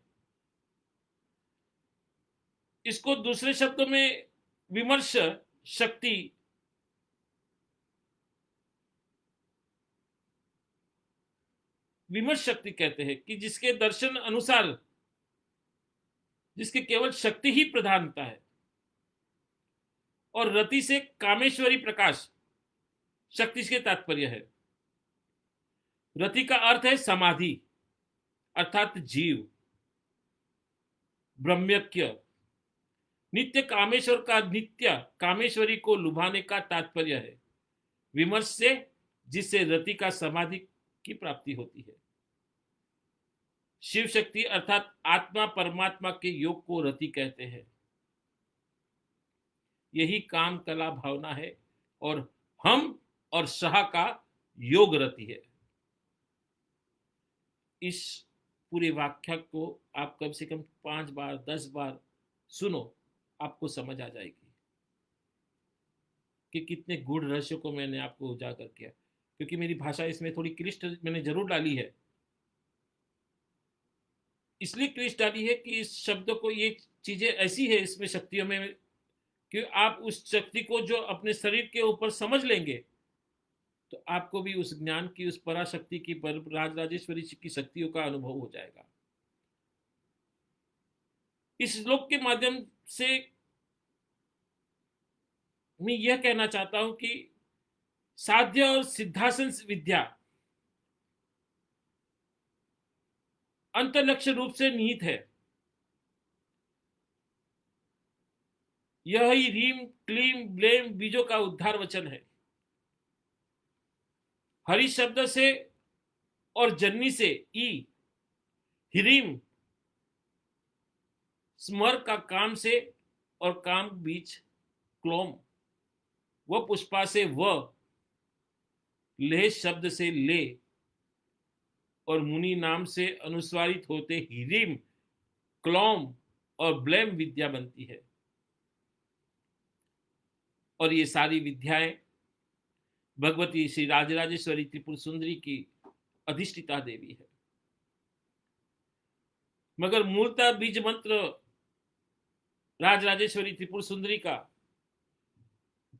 [SPEAKER 1] इसको दूसरे शब्दों में विमर्श शक्ति कहते हैं, कि जिसके दर्शन अनुसार, जिसके केवल शक्ति ही प्रधानता है। और रति से कामेश्वरी प्रकाश शक्ति के तात्पर्य है। रति का अर्थ है समाधि, अर्थात जीव, ब्रह्मज्ञ। नित्य कामेश्वर का नित्य कामेश्वरी को लुभाने का तात्पर्य है विमर्श से, जिससे रति का समाधि की प्राप्ति होती है। शिव शक्ति अर्थात आत्मा परमात्मा के योग को रति कहते हैं। यही काम कला भावना है और हम और शाह का योग रति है। इस पूरे वाक्य को आप कम से कम 5 बार 10 बार सुनो, आपको समझ आ जाएगी कि कितने गूढ़ रहस्यों को मैंने आपको उजागर किया। क्योंकि मेरी भाषा इसमें थोड़ी क्लिष्ट मैंने जरूर डाली है, इसलिए क्लिष्ट डाली है कि इस शब्दों को, ये चीजें ऐसी है इसमें शक्तियों में, कि आप उस शक्ति को जो अपने शरीर के ऊपर समझ लेंगे तो आपको भी उस ज्ञान की, उस पराशक्ति की, राजराजेश्वरी की शक्तियों का अनुभव हो जाएगा। इस श्लोक के माध्यम से मैं यह कहना चाहता हूं कि साध्य और सिद्धासन विद्या अंतलक्ष्य रूप से निहित है। यह ही रीम क्लीम ब्लेम बीजों का उद्धार वचन है। हरि शब्द से और जन्नी से ई, हिरीम स्मर का काम से और काम बीच क्लोम, व पुष्पा से व, लेह शब्द से ले और मुनि नाम से अनुस्वारित होते हिरीम, क्लोम और ब्लेम विद्या बनती है। और ये सारी विद्याएं भगवती श्री राजराजेश्वरी त्रिपुर सुंदरी की अधिष्ठिता देवी है। मगर मूलतः बीज मंत्र राजराजेश्वरी त्रिपुर सुंदरी का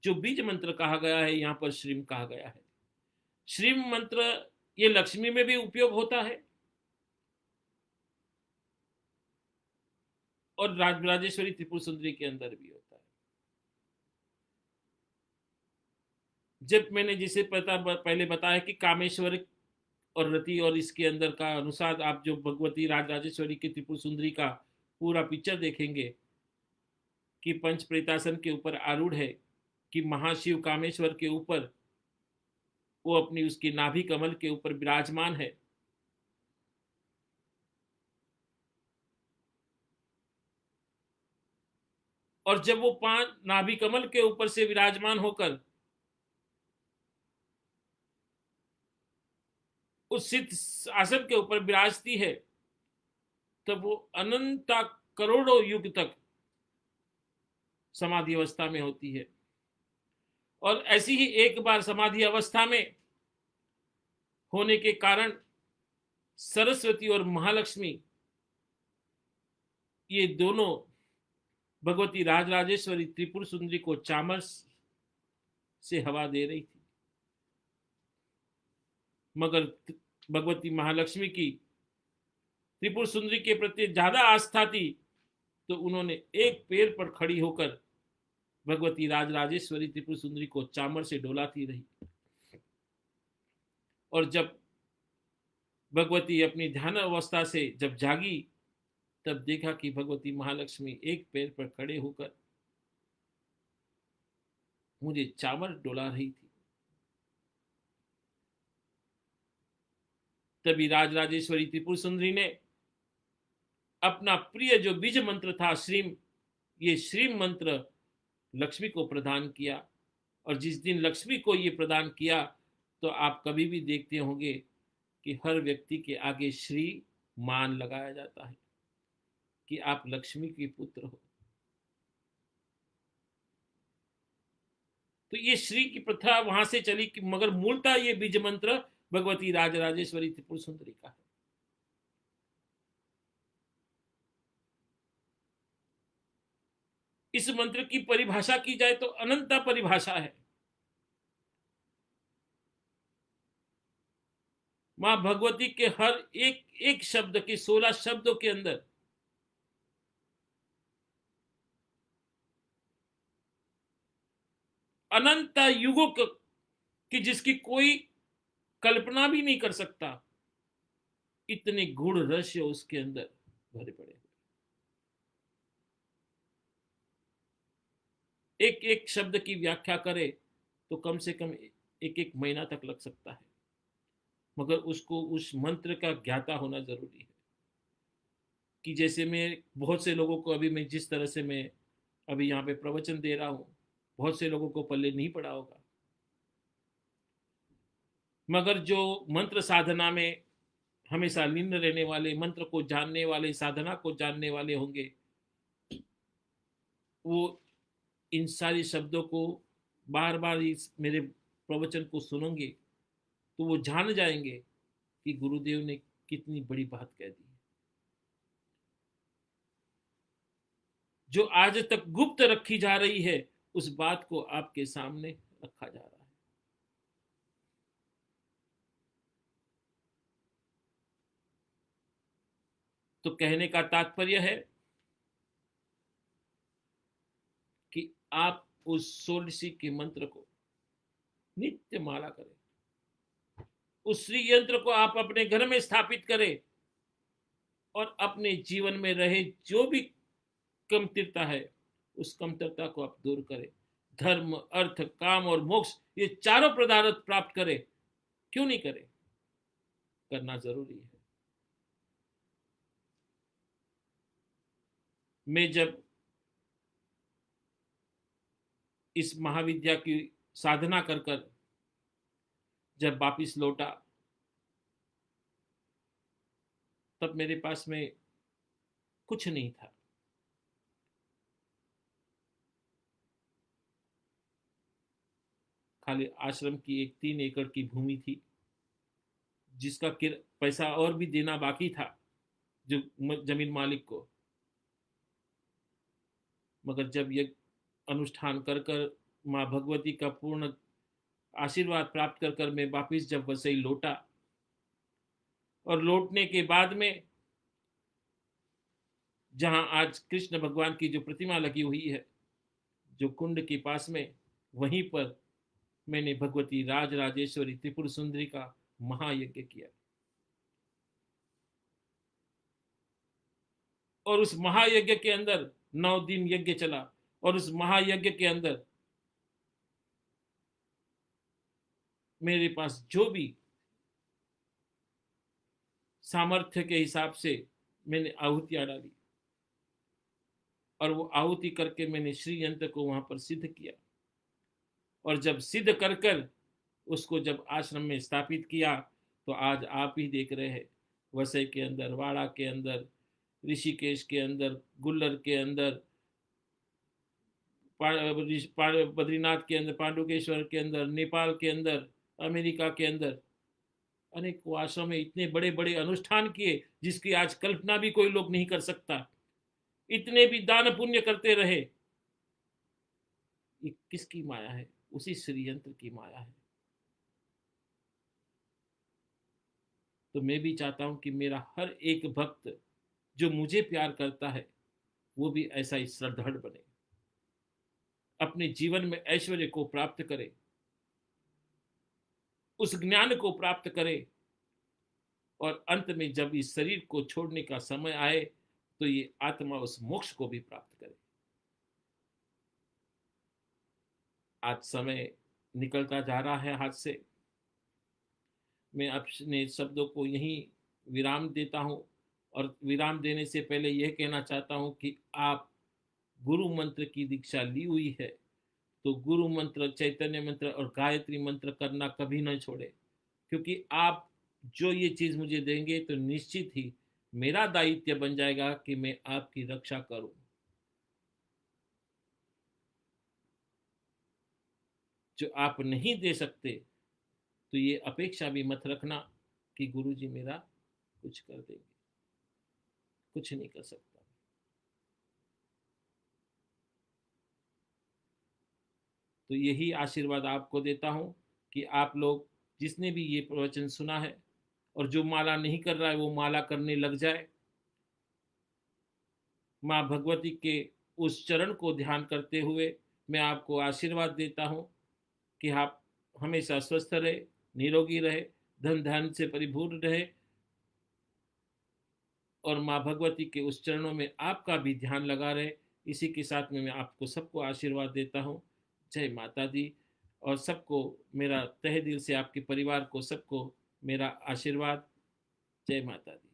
[SPEAKER 1] जो बीज मंत्र कहा गया है, यहां पर श्रीम कहा गया है। श्रीम मंत्र ये लक्ष्मी में भी उपयोग होता है और राजराजेश्वरी त्रिपुर सुंदरी के अंदर भी होता है। जब मैंने जिसे पहले बताया कि कामेश्वर और रति और इसके अंदर का अनुसार आप जो भगवती राजराजेश्वरी की त्रिपुर सुंदरी का पूरा पिक्चर देखेंगे कि पंच प्रेतासन के ऊपर आरूढ़ है, कि महाशिव कामेश्वर के ऊपर वो अपनी उसकी नाभि कमल के ऊपर विराजमान है। और जब वो 5 नाभि कमल के ऊपर से विराजमान होकर उस सिद्ध आसन के ऊपर विराजती है, तब वो अनंत करोड़ों युग तक समाधि अवस्था में होती है। और ऐसी ही एक बार समाधि अवस्था में होने के कारण सरस्वती और महालक्ष्मी ये दोनों भगवती राजराजेश्वरी त्रिपुर सुंदरी को चामर से हवा दे रही थी। मगर भगवती महालक्ष्मी की त्रिपुर सुंदरी के प्रति ज्यादा आस्था थी, तो उन्होंने एक पैर पर खड़ी होकर भगवती राजराजेश्वरी त्रिपुर सुंदरी को चामर से डोलाती रही। और जब भगवती अपनी ध्यान अवस्था से जब जागी, तब देखा कि भगवती महालक्ष्मी एक पैर पर खड़े होकर मुझे चामर डोला रही थी। तभी राजराजेश्वरी त्रिपुर सुंदरी ने अपना प्रिय जो बीज मंत्र था श्रीम, ये श्रीम मंत्र लक्ष्मी को प्रदान किया। और जिस दिन लक्ष्मी को ये प्रदान किया, तो आप कभी भी देखते होंगे कि हर व्यक्ति के आगे श्री मान लगाया जाता है कि आप लक्ष्मी के पुत्र हो। तो ये श्री की प्रथा वहां से चली, कि मगर मूलतः ये बीज मंत्र भगवती राजराजेश्वरी त्रिपुर सुंदरी का है। इस मंत्र की परिभाषा की जाए तो अनंता परिभाषा है। मां भगवती के हर एक एक शब्द के 16 शब्दों के अंदर अनंता युगों की जिसकी कोई कल्पना भी नहीं कर सकता, इतने गूढ़ रहस्य उसके अंदर भरे पड़े। एक एक शब्द की व्याख्या करे तो कम से कम एक एक महीना तक लग सकता है, मगर उसको उस मंत्र का ज्ञाता होना जरूरी है। कि जैसे मैं बहुत से लोगों को अभी मैं जिस तरह से मैं अभी यहाँ पे प्रवचन दे रहा हूँ, बहुत से लोगों को पल्ले नहीं पड़ा होगा, मगर जो मंत्र साधना में हमेशा लीन रहने वाले, मंत्र को जानने वाले, साधना को जानने वाले होंगे, वो इन सारी शब्दों को बार बार इस मेरे प्रवचन को सुनेंगे तो वो जान जाएंगे कि गुरुदेव ने कितनी बड़ी बात कह दी। जो आज तक गुप्त रखी जा रही है उस बात को आपके सामने रखा जा रहा है। तो कहने का तात्पर्य है कि आप उस षोडशी के मंत्र को नित्य माला करें, उस श्री यंत्र को आप अपने घर में स्थापित करें और अपने जीवन में रहे जो भी कमतरता है उस कमतरता को आप दूर करें। धर्म, अर्थ, काम और मोक्ष, ये चारों पदार्थ प्राप्त करें। क्यों नहीं करें? करना जरूरी है। मैं जब इस महाविद्या की साधना कर कर जब वापिस लौटा, तब मेरे पास में कुछ नहीं था। खाली आश्रम की एक 3 एकड़ की भूमि थी, जिसका पैसा और भी देना बाकी था जो जमीन मालिक को। मगर जब ये अनुष्ठान कर कर माँ भगवती का पूर्ण आशीर्वाद प्राप्त कर कर मैं वापिस जब वसई लौटा, और लौटने के बाद में जहां आज कृष्ण भगवान की जो प्रतिमा लगी हुई है जो कुंड के पास में, वहीं पर मैंने भगवती राज राजेश्वरी त्रिपुर सुंदरी का महायज्ञ किया। और उस महायज्ञ के अंदर 9 दिन यज्ञ चला, और उस महायज्ञ के अंदर मेरे पास जो भी सामर्थ्य के हिसाब से मैंने आहुतियां डाली, और वो आहुति करके मैंने श्री यंत्र को वहां पर सिद्ध किया। और जब सिद्ध कर कर उसको जब आश्रम में स्थापित किया, तो आज आप ही देख रहे हैं, वसई के अंदर, वाड़ा के अंदर, ऋषिकेश के अंदर, गुल्लर के अंदर, बद्रीनाथ के अंदर, पांडुकेश्वर के अंदर, नेपाल के अंदर, अमेरिका के अंदर अनेक आश्रम में इतने बड़े बड़े अनुष्ठान किए जिसकी आज कल्पना भी कोई लोग नहीं कर सकता। इतने भी दान पुण्य करते रहे। ये किसकी माया है? उसी श्री यंत्र की माया है। तो मैं भी चाहता हूं कि मेरा हर एक भक्त जो मुझे प्यार करता है वो भी ऐसा ही श्रद्धाढ़ बने, अपने जीवन में ऐश्वर्य को प्राप्त करे, उस ज्ञान को प्राप्त करे, और अंत में जब इस शरीर को छोड़ने का समय आए तो ये आत्मा उस मोक्ष को भी प्राप्त करे। आज समय निकलता जा रहा है हाथ से। मैं अपने शब्दों को यहीं विराम देता हूं, और विराम देने से पहले यह कहना चाहता हूं कि आप गुरु मंत्र की दीक्षा ली हुई है तो गुरु मंत्र, चैतन्य मंत्र और गायत्री मंत्र करना कभी न छोड़े, क्योंकि आप जो ये चीज मुझे देंगे तो निश्चित ही मेरा दायित्व बन जाएगा कि मैं आपकी रक्षा करूं। जो आप नहीं दे सकते तो ये अपेक्षा भी मत रखना कि गुरुजी मेरा कुछ कर देंगे। कुछ नहीं कर सकता। तो यही आशीर्वाद आपको देता हूँ कि आप लोग जिसने भी ये प्रवचन सुना है और जो माला नहीं कर रहा है वो माला करने लग जाए। माँ भगवती के उस चरण को ध्यान करते हुए मैं आपको आशीर्वाद देता हूँ कि आप हमेशा स्वस्थ रहे, निरोगी रहे, धन धान्य से परिपूर्ण रहे और माँ भगवती के उस चरणों में आपका भी ध्यान लगा रहे। इसी के साथ में मैं आपको सबको आशीर्वाद देता हूँ। जय माता दी। और सबको मेरा तहे दिल से आपके परिवार को सबको मेरा आशीर्वाद। जय माता दी।